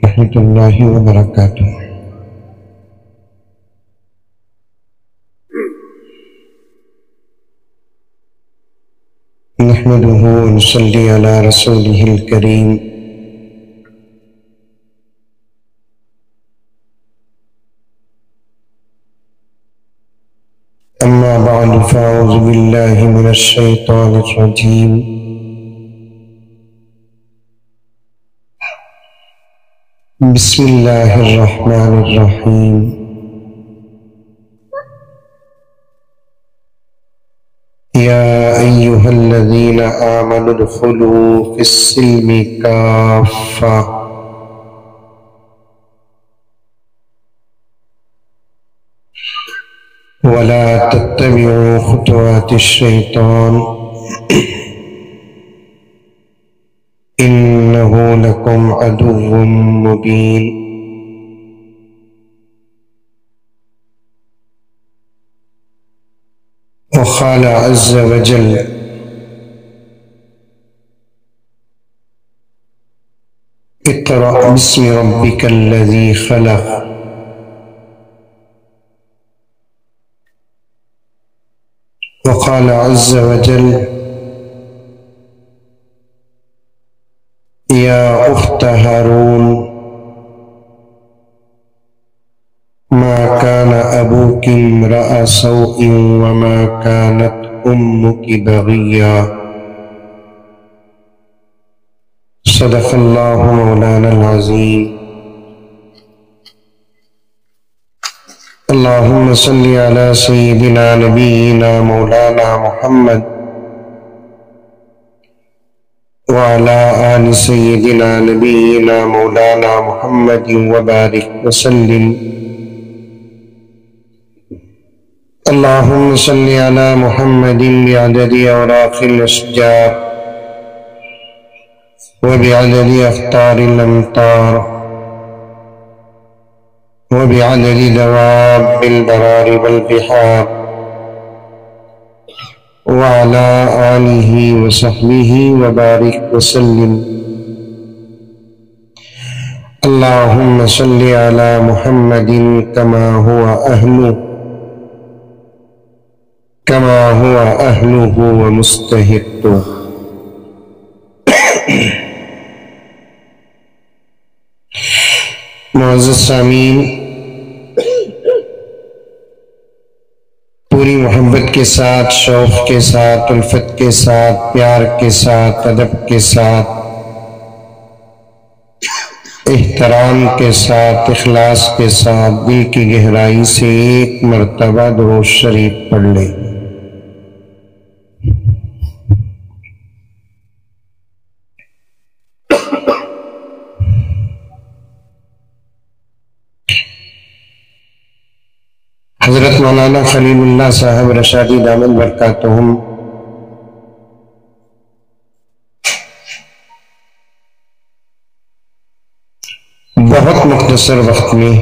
ورحمۃ اللہ وبرکاتہ۔ نحمده ونصلي على رسوله الكريم۔ أما بعد فأعوذ بالله من الشيطان الرجيم۔ بسم الله الرحمن الرحيم۔ يا أيها الذين آمنوا ادخلوا في السلم كافة ولا تتبعوا خطوات الشيطان إنه لكم عدو مبين۔ وقال عز وجل: اقرأ باسم ربك الذي خلق۔ وقال عز وجل: يا أخت هارون ما كان أبوك امرأ سوء وما كانت أمك بغيا۔ صدق الله مولانا العظيم۔ اللهم صل على سيدنا نبينا مولانا محمد وعلى آل سيدنا نبينا مولانا محمد وبارك وسلم۔ اللهم صل على محمد بعدد أوراق الأشجار وبعدد أخطار الأمطار وبعدد دواب البرار والبحار وعلى آله وصحبه وبارك وسلم۔ اللهم صل على محمد كما هو أهله ومستحقه۔ معزز سامعین، پوری محبت کے ساتھ، شوق کے ساتھ، الفت کے ساتھ، پیار کے ساتھ، ادب کے ساتھ، احترام کے ساتھ، اخلاص کے ساتھ، دل کی گہرائی سے ایک مرتبہ درود شریف پڑھ لیں۔ حضرت مولانا خلیل اللہ صاحب رشادی دامت برکاتہم بہت مختصر وقت میں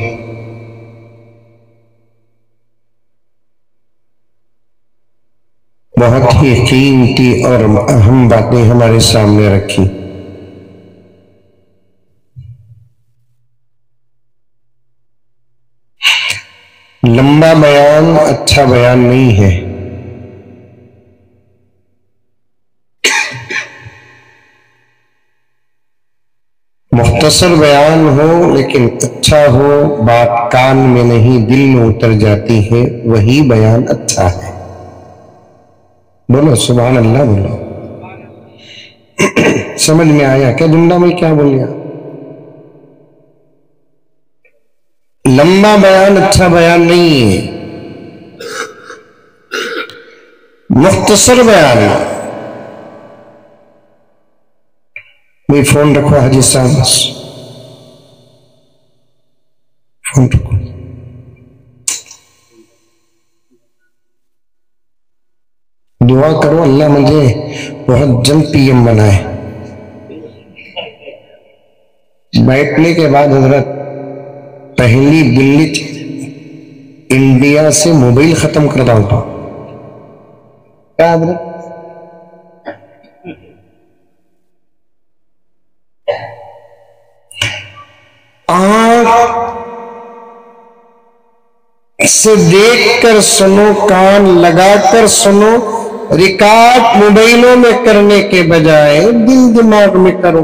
بہت ہی قیمتی اور اہم باتیں ہمارے سامنے رکھی۔ لمبا بیان اچھا بیان نہیں ہے، مختصر بیان ہو لیکن اچھا ہو، بات کان میں نہیں دل میں اتر جاتی ہے، وہی بیان اچھا ہے۔ بولو سبحان اللہ، بولو۔ سمجھ میں آیا کیا جملہ میں کیا بولیا؟ لمبا بیان اچھا بیان نہیں ہے، مختصر بیان۔ میں فون رکھو حاجی صاحب، بس فون رکھو۔ دعا کرو اللہ مجھے بہت جلد پی ایم بنائے۔ بیٹھنے کے بعد حضرت پہلی دلی انڈیا سے موبائل ختم کر رہا ہوں کیا حضرت؟ اسے دیکھ کر سنو، کان لگا کر سنو، ریکارڈ موبائلوں میں کرنے کے بجائے دل دماغ میں کرو۔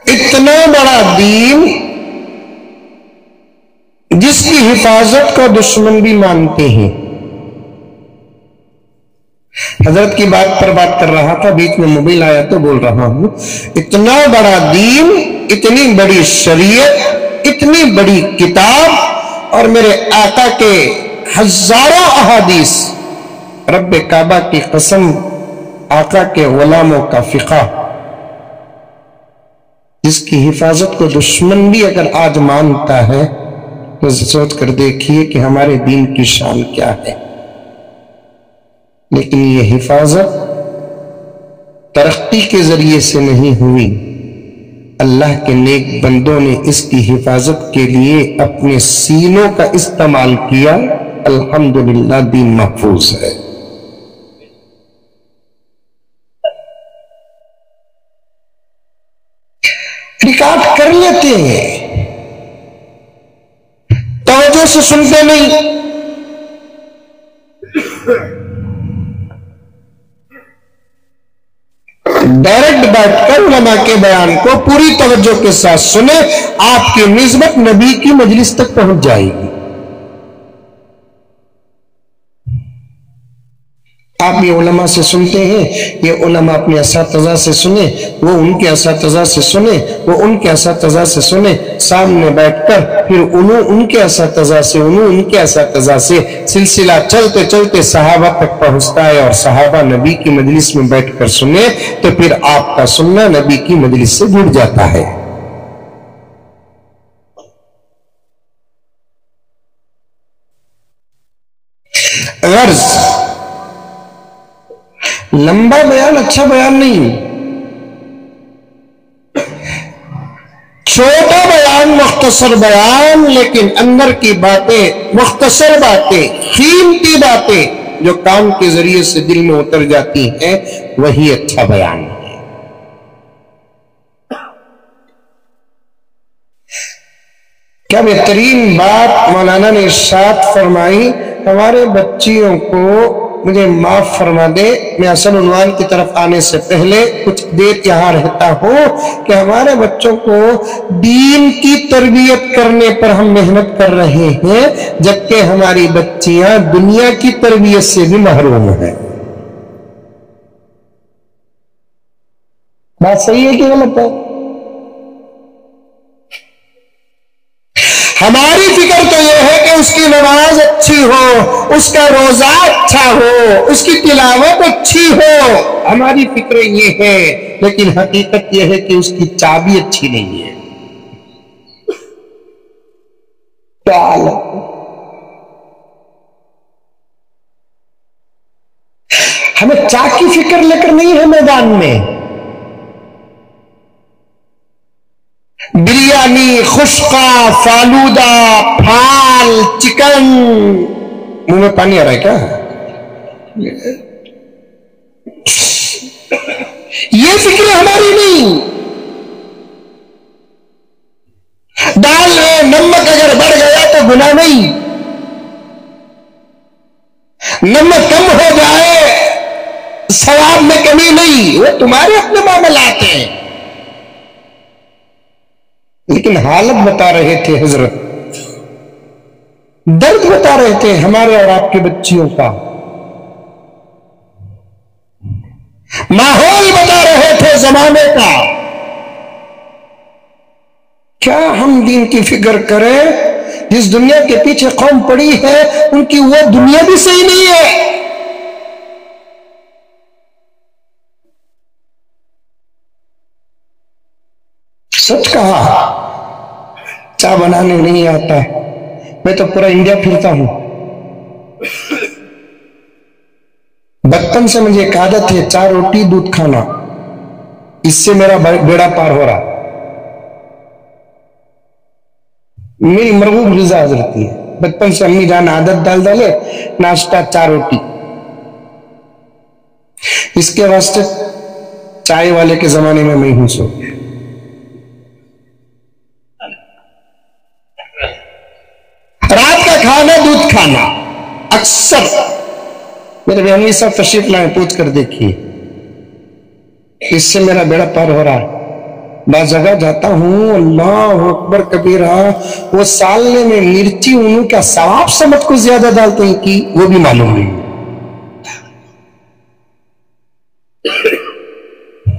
اتنا بڑا دین جس کی حفاظت کو دشمن بھی مانتے ہیں۔ حضرت کی بات پر بات کر رہا تھا، بیچ میں موبائل آیا تو بول رہا ہوں، اتنا بڑا دین، اتنی بڑی شریعت، اتنی بڑی کتاب، اور میرے آقا کے ہزاروں احادیث، رب کعبہ کی قسم، آقا کے غلاموں کا فقہ، جس کی حفاظت کو دشمن بھی اگر آج مانتا ہے تو سوچ کر دیکھیے کہ ہمارے دین کی شان کیا ہے۔ لیکن یہ حفاظت ترقی کے ذریعے سے نہیں ہوئی، اللہ کے نیک بندوں نے اس کی حفاظت کے لیے اپنے سینوں کا استعمال کیا، الحمدللہ دین محفوظ ہے۔ ریکارڈ کر لیتے ہیں، توجہ سے سنتے نہیں، ڈائریکٹ بیٹھ کر علماء کے بیان کو پوری توجہ کے ساتھ سنیں، آپ کی نسبت نبی کی مجلس تک پہنچ جائے گی۔ آپ یہ علماء سے سنتے ہیں، یہ علماء اپنے اساتذہ سے سنیں، وہ ان کے اساتذہ سے سنیں، وہ ان کے اساتذہ سے سنیں، سامنے بیٹھ کر پھر ان کے اساتذہ سے، ان کے اساتذہ سے سلسلہ چلتے چلتے صحابہ تک پہنچتا ہے، اور صحابہ نبی کی مجلس میں بیٹھ کر سنیں تو پھر آپ کا سننا نبی کی مجلس سے جڑ جاتا ہے۔ غرض لمبا بیان اچھا بیان نہیں، چھوٹا بیان مختصر بیان، لیکن اندر کی باتیں، مختصر باتیں، قیمتی باتیں جو کام کے ذریعے سے دل میں اتر جاتی ہیں، وہی اچھا بیان ہے۔ کیا بہترین بات مولانا نے ارشاد فرمائی، ہمارے بچیوں کو، مجھے معاف فرما دے، میں اصل عنوان کی طرف آنے سے پہلے کچھ دیر یہاں رہتا ہوں، کہ ہمارے بچوں کو دین کی تربیت کرنے پر ہم محنت کر رہے ہیں، جبکہ ہماری بچیاں دنیا کی تربیت سے بھی محروم ہیں۔ بات صحیح ہے کہ غلط ہے؟ ہماری فکر تو یہ ہے کہ اس کی نماز اچھی ہو، اس کا روزہ اچھا ہو، اس کی تلاوت اچھی ہو، ہماری فکر یہ ہے، لیکن حقیقت یہ ہے کہ اس کی چابی اچھی نہیں ہے۔ ہمیں چاک کی فکر لے کر نہیں ہے میدان میں، بریانی، خشکا، فالودہ، پھال، چکن، منہ میں پانی آ رہا ہے کیا؟ یہ فکر ہماری نہیں۔ دال میں نمک اگر بڑھ گیا تو گناہ نہیں، نمک کم ہو جائے ثواب میں کمی نہیں، وہ تمہارے اپنے معاملات ہیں۔ لیکن حالت بتا رہے تھے حضرت، درد بتا رہے تھے ہمارے اور آپ کے بچیوں کا، ماحول بتا رہے تھے زمانے کا۔ کیا ہم دین کی فکر کریں؟ جس دنیا کے پیچھے قوم پڑی ہے ان کی وہ دنیا بھی صحیح نہیں ہے۔ سچ کہا، چائے بنانے نہیں آتا ہے، میں تو پورا انڈیا پھرتا ہوں، بچپن سے مجھے ایک عادت ہے 4 روٹی دودھ کھانا، اس سے میرا بیڑا پار ہو رہا، میری مرغوب غذا حضرت ہے۔ بچپن سے امی جان عادت ڈالے، ناشتہ 4 روٹی، اس کے واسطے چائے والے کے زمانے میں ہوں سو گیا. رات کا کھانا دودھ کھانا اکثر میرے بہنوی صاحب تشریف لائیں, پوچھ کر دیکھیے, اس سے میرا بیڑا پار ہو رہا ہے. بعض جگہ جاتا ہوں, اللہ اکبر کبیرہ, وہ سالنے میں مرچی انہوں کیا ثواب سمجھ کو زیادہ ڈالتے ہیں کہ وہ بھی معلوم نہیں.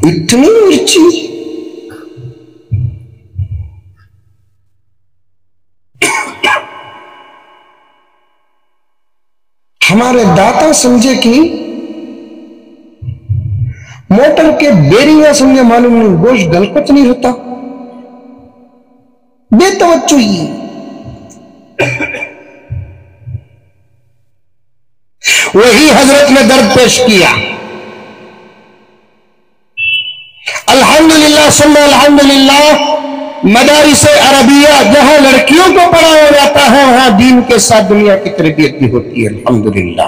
اتنی مرچی, ہمارے داتا سمجھے کہ موٹر کے بیرنگ سمجھے معلوم نہیں, گوشت گلکت نہیں ہوتا, بے توجہی. وہی حضرت نے درد پیش کیا. الحمدللہ ثم الحمدللہ, مدارس عربیہ جہاں لڑکیوں کو پڑھایا جاتا ہے وہاں دین کے ساتھ دنیا کی تربیت بھی ہوتی ہے. الحمدللہ.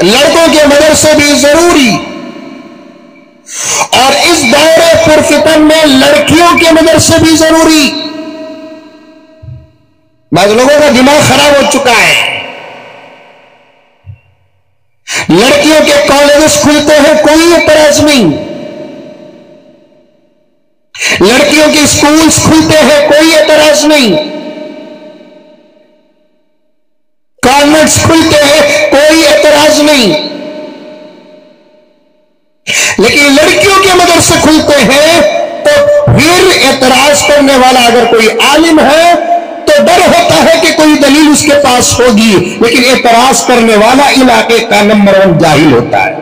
لڑکوں کے مدرسے بھی ضروری, اور اس دور پرفتن میں لڑکیوں کے مدرسے بھی ضروری. بعض لوگوں کا دماغ خراب ہو چکا ہے. لڑکیوں کے کالجز کھلتے ہیں, کوئی اعتراض نہیں. لڑکیوں کے اسکولز کھلتے ہیں, کوئی اعتراض نہیں. کانوینٹس کھلتے ہیں, کوئی اعتراض نہیں. لیکن لڑکیوں کے مدرسے کھلتے ہیں تو پھر اعتراض کرنے والا اگر کوئی عالم ہے تو ڈر ہوتا ہے کہ کوئی دلیل اس کے پاس ہوگی, لیکن اعتراض کرنے والا علاقے کا نمبر 1 جاہل ہوتا ہے.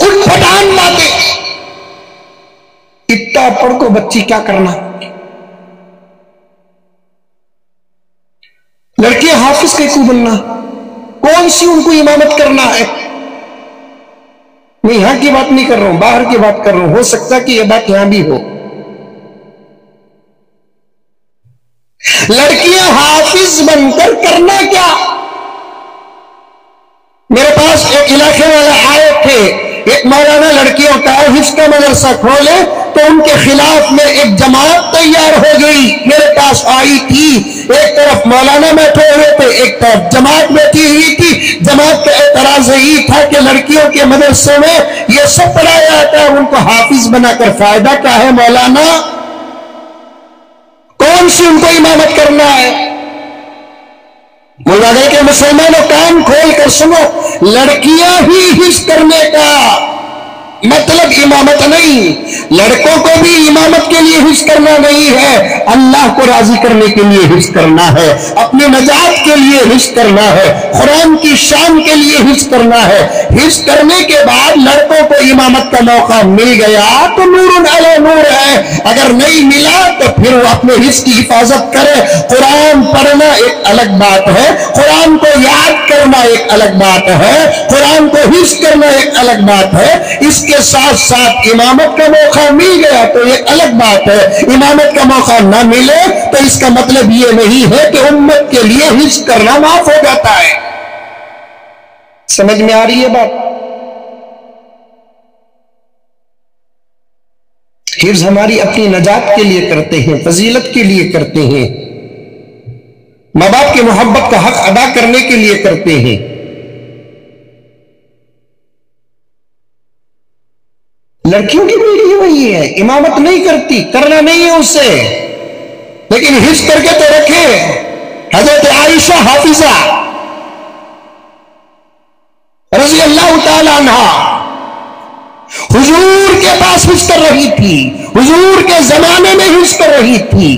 ان پٹھان باتیں, اتنا پڑھ کو بچی کیا کرنا. لڑکیاں حافظ کے کو بننا, کون سی ان کو امامت کرنا ہے. میں یہاں کی بات نہیں کر رہا ہوں, باہر کی بات کر رہا ہوں. ہو سکتا کہ یہ بات یہاں بھی ہو. لڑکیاں حافظ بن کر کرنا کیا. میرے پاس ایک علاقے والے آئے تھے, ایک مولانا لڑکیوں کا حفظ کا مدرسہ کھولے تو ان کے خلاف میں ایک جماعت تیار ہو گئی. میرے پاس آئی تھی, ایک طرف مولانا بیٹھے ہوئے تھے, ایک طرف جماعت بیٹھی ہوئی تھی. جماعت کا اعتراض یہی تھا کہ لڑکیوں کے مدرسے میں یہ سب پڑھایا جاتا ہے, ان کو حافظ بنا کر فائدہ کیا ہے. مولانا کون سی ان کو امامت کرنا ہے. مولا گئے کہ مسلمانوں کان کھول کر سنو, لڑکیاں ہی حفظ کرنے کا مطلب امامت نہیں. لڑکوں کو بھی امامت کے لیے حفظ کرنا نہیں ہے, اللہ کو راضی کرنے کے لیے حفظ کرنا ہے, اپنی نجات کے لیے حفظ کرنا ہے, قرآن کی شان کے لیے حفظ کرنا ہے. حفظ کرنے کے بعد لڑکوں کو امامت کا موقع مل گیا تو نور علی نور ہے, اگر نہیں ملا تو پھر وہ اپنے حفظ کی حفاظت کرے. قرآن پڑھنا ایک الگ بات ہے, قرآن کو یاد کرنا ایک الگ بات ہے, قرآن کو حفظ کرنا ایک الگ بات ہے. اس کے ساتھ ساتھ امامت کا موقع مل گیا تو یہ الگ بات ہے. امامت کا موقع نہ ملے تو اس کا مطلب یہ نہیں ہے کہ امت کے لیے حفظ کرنا معاف ہو جاتا ہے. سمجھ میں آ رہی ہے بات. حفظ ہماری اپنی نجات کے لیے کرتے ہیں, فضیلت کے لیے کرتے ہیں, ماں باپ کی محبت کا حق ادا کرنے کے لیے کرتے ہیں. لڑکیوں کی بیڑی وہی ہے, امامت نہیں کرتی, کرنا نہیں ہے اس سے, لیکن حفظ کر کے تو رکھے. حضرت عائشہ حافظہ رضی اللہ تعالی عنہا حضور کے پاس حفظ کر رہی تھی, حضور کے زمانے میں حفظ کر رہی تھی.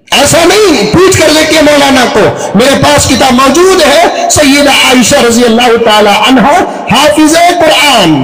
ایسا نہیں پوچھ کر دیکھیں مولانا کو, میرے پاس کتاب موجود ہے. سیدہ عائشہ رضی اللہ تعالی عنہا حافظہ قرآن,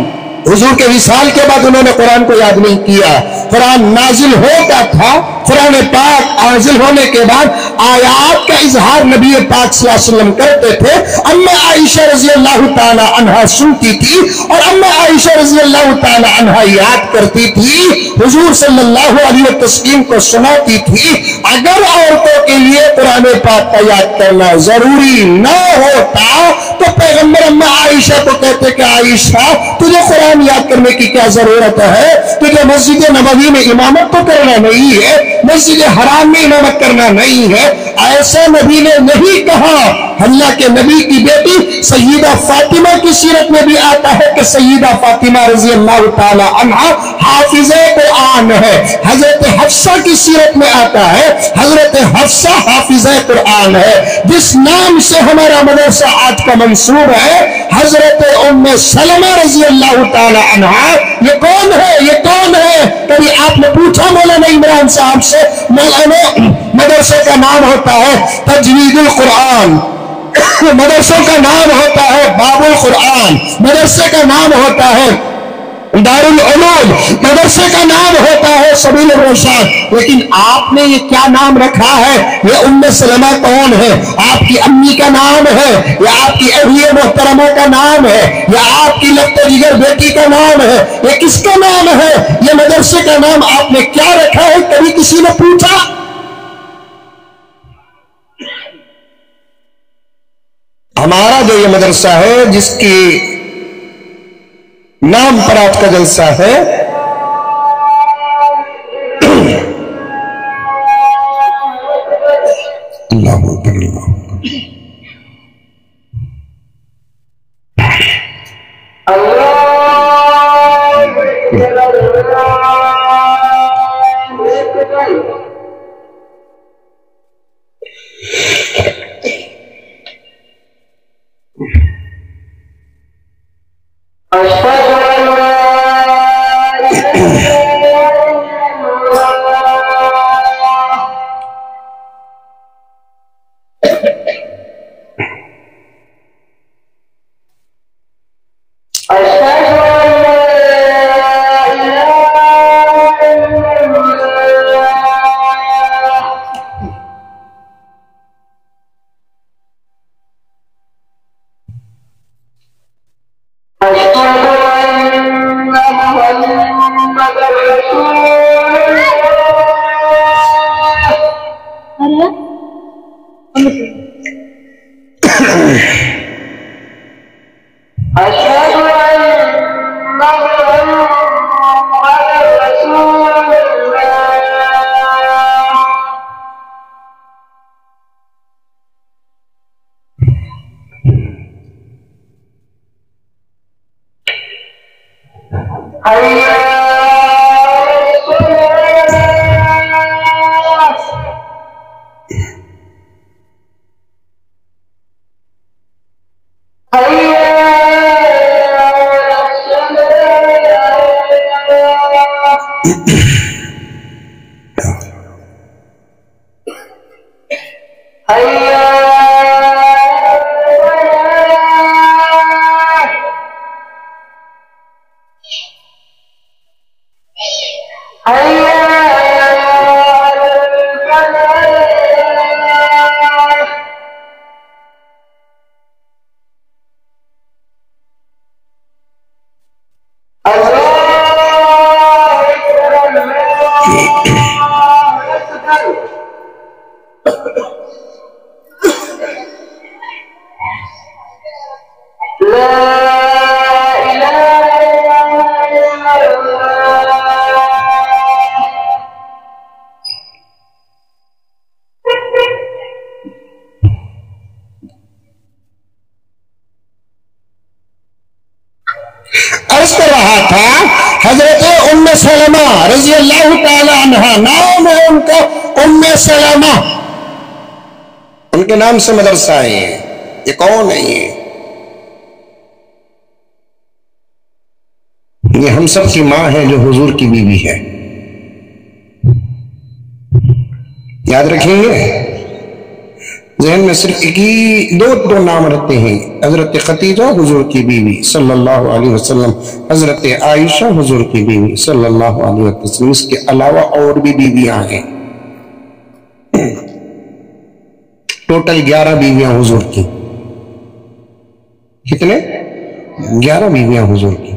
حضور کے وصال کے بعد انہوں نے قرآن کو یاد نہیں کیا. قرآن نازل ہوتا تھا, قرآن پاک نازل ہونے کے بعد آیات کا اظہار نبی پاک صلی اللہ علیہ وسلم کرتے تھے، اما عائشہ رضی اللہ تعالی عنہا سنتی تھی اور اما عائشہ رضی اللہ تعالی عنہا یاد کرتی تھی، حضور صلی اللہ علیہ وسلم کو سناتی تھی۔ اگر عورتوں کے لیے قرآن پاک کا یاد کرنا ضروری نہ ہوتا تو پیغمبر اما عائشہ کو کہتے کہ عائشہ تجھے قرآن یاد کرنے کی کیا ضرورت ہے، تجھے مسجد نبوی میں امامت تو کرنا نہیں ہے، مسجد حرام میں امامت کرنا نہیں ہے۔ ایسا نبی نے نہیں کہا۔ اللہ کے نبی کی بیٹی سیدہ فاطمہ کی سیرت میں بھی آتا ہے کہ سیدہ فاطمہ رضی اللہ تعالی عنہا حافظہ قرآن ہے۔ حضرت حفصہ کی سیرت میں آتا ہے حضرت حفصہ حافظہ قرآن ہے۔ جس نام سے ہمارا مدرسہ آج کا منصور ہے حضرت ام سلمہ رضی اللہ تعالی عنہا، یہ کون ہے؟ یہ کون ہے؟ کبھی آپ نے پوچھا مولانا عمران صاحب سے؟ مولانا مدرسے کا نام ہوتا ہے تجوید القرآن، مدرسوں کا نام ہوتا ہے باب القرآن، مدرسے کا نام ہوتا ہے دارالعلوم، مدرسے کا نام ہوتا ہے سبیل الرشاد، لیکن آپ نے یہ کیا نام رکھا ہے؟ یہ ام سلمہ کون ہے؟ آپ کی امی کا نام ہے یا آپ کی اہلیہ محترمہ کا نام ہے یا آپ کی لفت جگر بیٹی کا نام ہے؟ یہ کس کا نام ہے؟ یہ مدرسے کا نام آپ نے کیا رکھا ہے؟ کبھی کسی نے پوچھا؟ ہمارا جو یہ مدرسہ ہے جس کی نام پر آج کا جلسہ ہے، اللہ اکبر اللہ عرض کر رہا تھا حضرت ام سلمہ رضی اللہ تعالی عنہ، نام ہے ان کا ام سلمہ، ان کے نام سے مدرسہ ہے۔ یہ کون ہے؟ یہ ہم سب کی ماں ہے جو حضور کی بیوی ہے، یاد رکھیں گے۔ ذہن میں صرف ایک ہی دو نام رہتے ہیں، حضرت خدیجہ حضور کی بیوی صلی اللہ علیہ وسلم، حضرت عائشہ حضور کی بیوی صلی اللہ علیہ وسلم، اس کے علاوہ اور بھی بیویاں ہیں۔ ٹوٹل 11 بیویاں حضور کی. کتنے؟ 11 بیویاں حضور کی.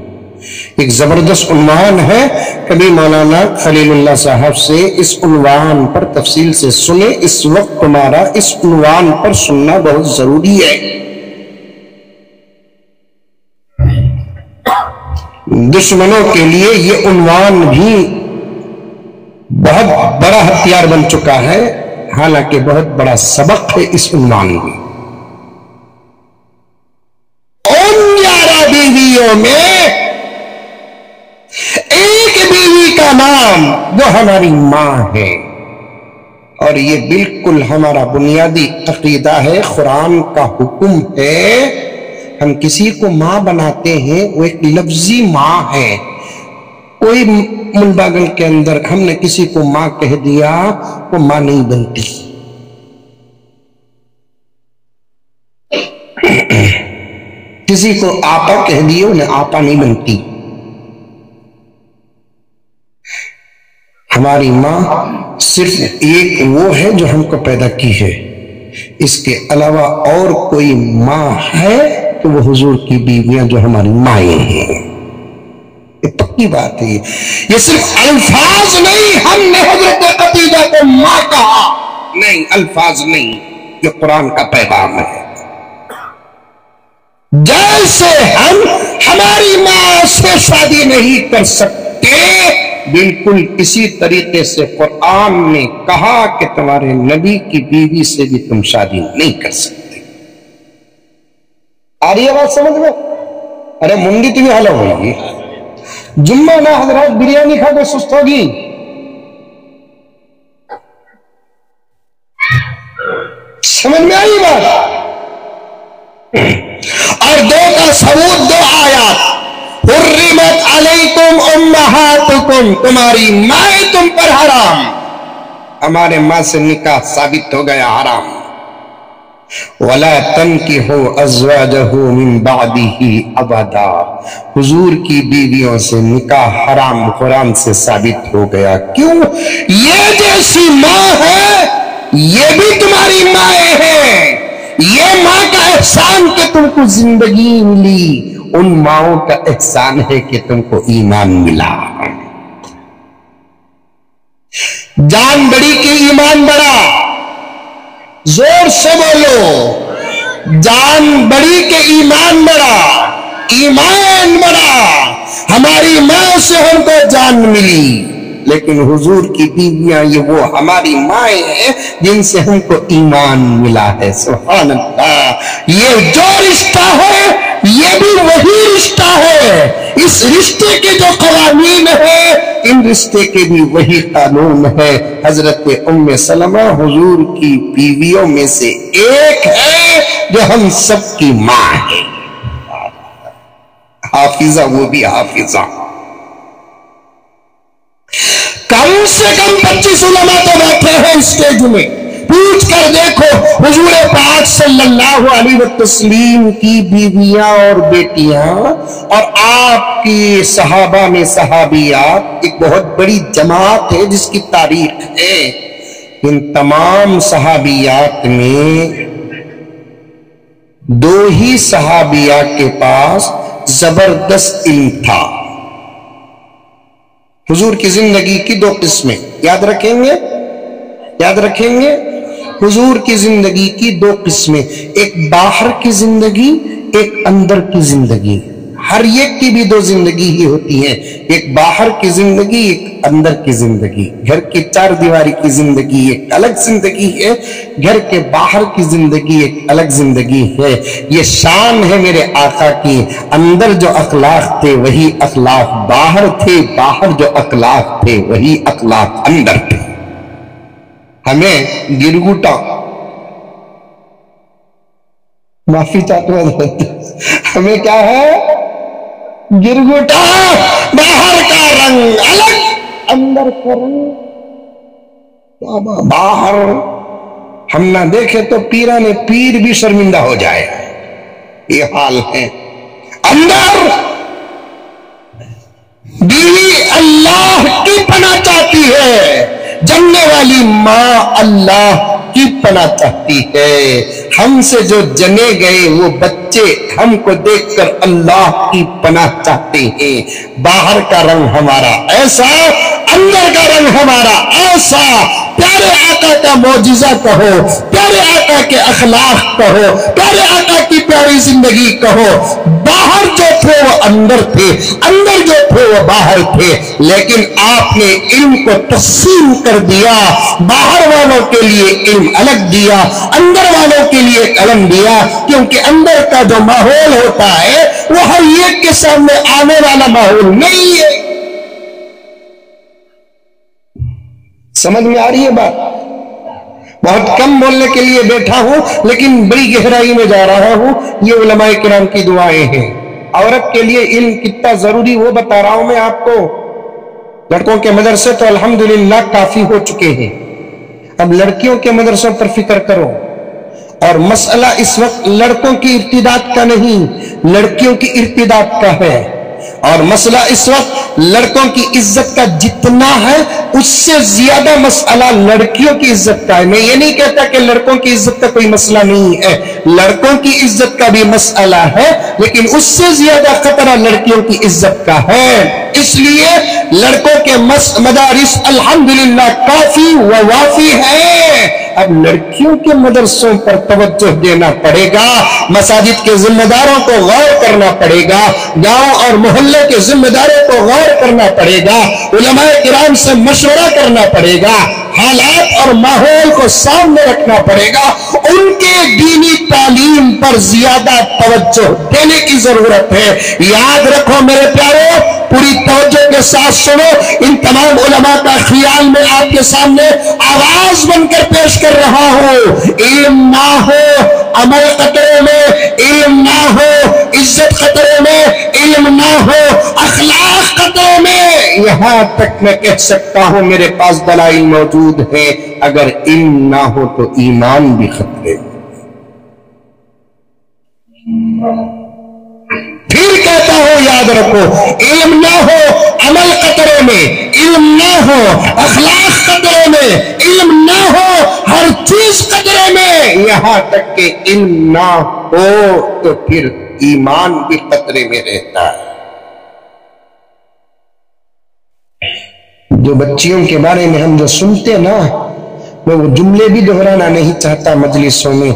ایک زبردست عنوان ہے، کبھی مولانا خلیل اللہ صاحب سے اس عنوان پر تفصیل سے سنیں. اس وقت تمہارا اس عنوان پر سننا بہت ضروری ہے. دشمنوں کے لیے یہ عنوان بھی بہت بڑا ہتھیار بن چکا ہے، حالانکہ بہت بڑا سبق ہے اس عنوان میں. ان 11 بیویوں میں ایک بیوی کا نام وہ ہماری ماں ہے، اور یہ بالکل ہمارا بنیادی عقیدہ ہے. قرآن کا حکم ہے، ہم کسی کو ماں بناتے ہیں وہ ایک لفظی ماں ہے. کوئی منباگل کے اندر ہم نے کسی کو ماں کہہ دیا، وہ ماں نہیں بنتی. کسی کو آپا کہہ دیے، انہیں آپا نہیں بنتی. ہماری ماں صرف ایک وہ ہے جو ہم کو پیدا کی ہے. اس کے علاوہ اور کوئی ماں ہے تو وہ حضور کی بیویاں جو ہماری مائیں ہیں. یہ پکی بات ہے. یہ صرف الفاظ نہیں، ہم نے حضرت خدیجہ کو ماں کہا نہیں، الفاظ نہیں، یہ قرآن کا پیغام ہے. جیسے ہم ہماری ماں سے شادی نہیں کر سکتے، بالکل اسی طریقے سے قرآن نے کہا کہ تمہارے نبی کی بیوی سے بھی تم شادی نہیں کر سکتے. آ رہی ہے بات سمجھ میں؟ ارے منڈی تمہیں حل ہوگی. جمعہ نہ حضرات بریانی کھا کے سست ہوگی. سمجھ میں آئی بات؟ اور 2 کا ثبوت 2 آیات. حرمت علیکم امہاتکم، تمہاری مائیں تم پر حرام. ہمارے ماں سے نکاح ثابت ہو گیا حرام. وَلَا تَنْكِحُوا أَزْوَاجَهُ مِنْ بَعْدِهِ أَبَدًا، حضور کی بیویوں سے نکاح حرام قرآن سے ثابت ہو گیا. کیوں؟ یہ جیسی ماں ہے یہ بھی تمہاری مائیں ہیں. یہ ماں کا احسان کہ تم کو زندگی ملی، ان ماؤں کا احسان ہے کہ تم کو ایمان ملا. جان بڑی کہ ایمان بڑا؟ زور سے بولو. جان بڑی کہ ایمان بڑا؟ ایمان بڑا. ہماری ماں سے ہم کو جان ملی، لیکن حضور کی بیویاں یہ وہ ہماری مائیں ہیں جن سے ہم کو ایمان ملا ہے. سبحان اللہ. یہ جو رشتہ ہے یہ بھی وہی رشتہ ہے. اس رشتے کے جو قوانین ہیں ان رشتے کے بھی وہی قانون ہے. حضرت ام سلمہ حضور کی بیویوں میں سے ایک ہے جو ہم سب کی ماں ہے. حافظہ، وہ بھی حافظہ. کم سے کم 25 علماء تو بیٹھے ہیں اسٹیج میں. پوچھ کر دیکھو حضور پاک صلی اللہ علیہ وسلم کی بیویاں اور بیٹیاں اور آپ کی صحابہ میں صحابیات ایک بہت بڑی جماعت ہے جس کی تاریخ ہے. ان تمام صحابیات میں 2 ہی صحابیات کے پاس زبردست علم تھا. حضور کی زندگی کی 2 قسمیں یاد رکھیں گے، یاد رکھیں گے. حضور کی زندگی کی 2 قسمیں، ایک باہر کی زندگی، ایک اندر کی زندگی. ہر ایک کی بھی 2 زندگی ہی ہوتی ہیں، ایک باہر کی زندگی، ایک اندر کی زندگی. گھر کی 4 دیواری کی زندگی ایک الگ زندگی ہے، گھر کے باہر کی زندگی ایک الگ زندگی ہے. یہ شان ہے میرے آقا کی. اندر جو اخلاق تھے وہی اخلاق باہر تھے، باہر جو اخلاق تھے وہی اخلاق اندر تھے. ہمیں گرگوٹا معافی چاہتا ہوں، ہمیں کیا ہے؟ گرگوٹا. باہر کا رنگ الگ، اندر کا رنگ. باہر ہم نہ دیکھے تو پیران پیر بھی شرمندہ ہو جائے، یہ حال ہے. اندر بیوی اللہ کی پناہ چاہتی ہے، جننے والی ماں اللہ کی پناہ چاہتی ہے. ہم سے جو جنے گئے وہ بچے ہم کو دیکھ کر اللہ کی پناہ چاہتے ہیں. باہر کا رنگ ہمارا ایسا، اندر کا رنگ ہمارا ایسا. پیارے آقا کا معجزہ کہو، پیارے آقا کے اخلاق کہو، پیارے آقا کی پیاری زندگی کہو. باہر جو تھے وہ اندر تھے، اندر جو تھے وہ باہر تھے. لیکن آپ نے علم کو تقسیم کر دیا. باہر والوں کے لیے علم الگ دیا، اندر والوں کے لیے علم دیا. کیونکہ اندر کا جو ماحول ہوتا ہے وہ ہر ایک کے سامنے آنے والا ماحول نہیں ہے. سمجھ میں آ رہی ہے بات؟ بہت کم بولنے کے لیے بیٹھا ہوں لیکن بڑی گہرائی میں جا رہا ہوں. یہ علماء کرام کی دعائیں ہیں. عورت کے لیے علم کتنا ضروری وہ بتا رہا ہوں میں آپ کو. لڑکوں کے مدرسے تو الحمدللہ کافی ہو چکے ہیں. اب لڑکیوں کے مدرسوں پر فکر کرو. اور مسئلہ اس وقت لڑکوں کی ارتداد کا نہیں، لڑکیوں کی ارتداد کا ہے. اور مسئلہ اس وقت لڑکوں کی عزت کا جتنا ہے اس سے زیادہ مسئلہ لڑکیوں کی عزت کا ہے. میں یہ نہیں کہتا کہ لڑکوں کی عزت کا کوئی مسئلہ نہیں ہے، لڑکوں کی عزت کا بھی مسئلہ ہے، لیکن اس سے زیادہ خطرہ لڑکیوں کی عزت کا ہے. اس لیے لڑکوں کے مدارس الحمدللہ کافی و وافی ہے. اب لڑکیوں کے مدرسوں پر توجہ دینا پڑے گا. مساجد کے ذمہ داروں کو غور کرنا پڑے گا، گاؤں اور محلے کے ذمہ داروں کو غور کرنا پڑے گا، علماء کرام سے مشورہ کرنا پڑے گا، حالات اور ماحول کو سامنے رکھنا پڑے گا. ان کے دینی تعلیم پر زیادہ توجہ دینے کی ضرورت ہے. یاد رکھو میرے پیارو، پوری توجہ کے ساتھ سنو. ان تمام علماء کا خیال میں آپ کے سامنے آواز بن کر پیش کر رہا ہوں. علم نہ ہو عمل خطرے میں، علم نہ ہو عزت خطرے میں، علم نہ ہو اخلاق خطرے میں. یہاں تک میں کہہ سکتا ہوں میرے پاس دلائل موجود ہیں، اگر علم نہ ہو تو ایمان بھی خطرے میں. پھر کہتا ہوں یاد رکھو، علم نہ ہو عمل خطرے میں، علم نہ ہو اخلاق خطرے میں، علم نہ ہو ہر چیز خطرے میں. یہاں تک کہ علم نہ ہو تو پھر ایمان بھی خطرے میں رہتا ہے. جو بچیوں کے بارے میں ہم جو سنتے نا، میں وہ جملے بھی دہرانا نہیں چاہتا مجلسوں میں،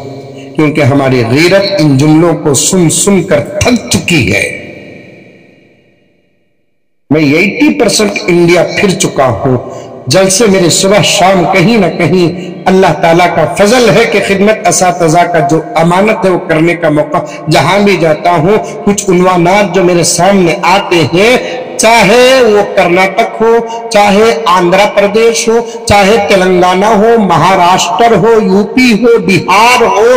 کیونکہ ہماری غیرت ان جملوں کو سن سن کر تھک چکی ہے. میں 80% انڈیا پھر چکا ہوں. جلسے میرے صبح شام کہیں نہ کہیں اللہ تعالیٰ کا فضل ہے کہ خدمت اساتذہ کا جو امانت ہے وہ کرنے کا موقع. جہاں بھی جاتا ہوں کچھ عنوانات جو میرے سامنے آتے ہیں، چاہے وہ کرناٹک ہو، چاہے آندھرا پردیش ہو، چاہے تلنگانہ ہو، مہاراشٹر ہو، یو پی ہو، بہار ہو،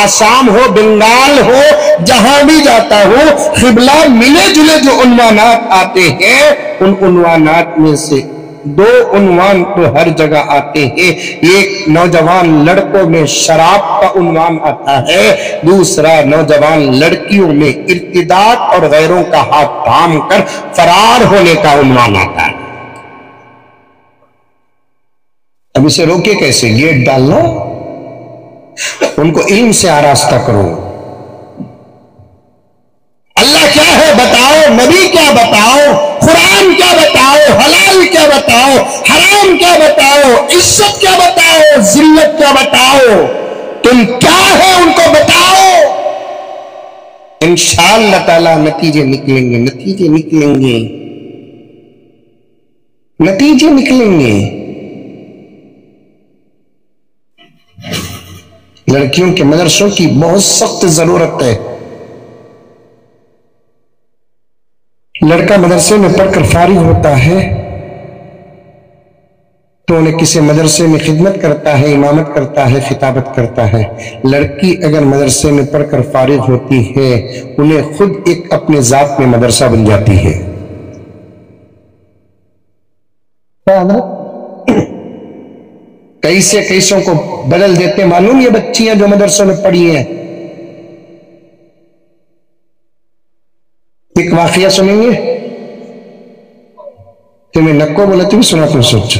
آسام ہو، بنگال ہو، جہاں بھی جاتا ہوں قبلہ ملے جلے جو عنوانات آتے ہیں، ان عنوانات میں سے 2 عنوان تو ہر جگہ آتے ہیں. ایک نوجوان لڑکوں میں شراب کا عنوان آتا ہے، دوسرا نوجوان لڑکیوں میں ارتداد اور غیروں کا ہاتھ تھام کر فرار ہونے کا عنوان آتا ہے. اب اسے روکے کیسے؟ گیٹ ڈالنا، ان کو علم سے آراستہ کرو. اللہ کیا ہے بتاؤ، نبی کیا بتاؤ، قرآن کیا بتاؤ، حلال کیا بتاؤ، حرام کیا بتاؤ، عزت کیا بتاؤ، ذلت کیا بتاؤ، تم کیا ہے ان کو بتاؤ. انشاءاللہ تعالی نتیجے نکلیں گے، نتیجے نکلیں گے، نتیجے نکلیں گے. لڑکیوں کے مدرسوں کی بہت سخت ضرورت ہے. لڑکا مدرسے میں پڑھ کر فارغ ہوتا ہے تو انہیں کسی مدرسے میں خدمت کرتا ہے، امامت کرتا ہے، خطابت کرتا ہے. لڑکی اگر مدرسے میں پڑھ کر فارغ ہوتی ہے انہیں خود ایک اپنے ذات میں مدرسہ بن جاتی ہے. کیسے کیسوں کو بدل دیتے معلوم یہ بچیاں جو مدرسوں میں پڑھی ہیں. ایک واقعہ سنیں گے، تمہیں نکو بولے تم سنا تم سوچو.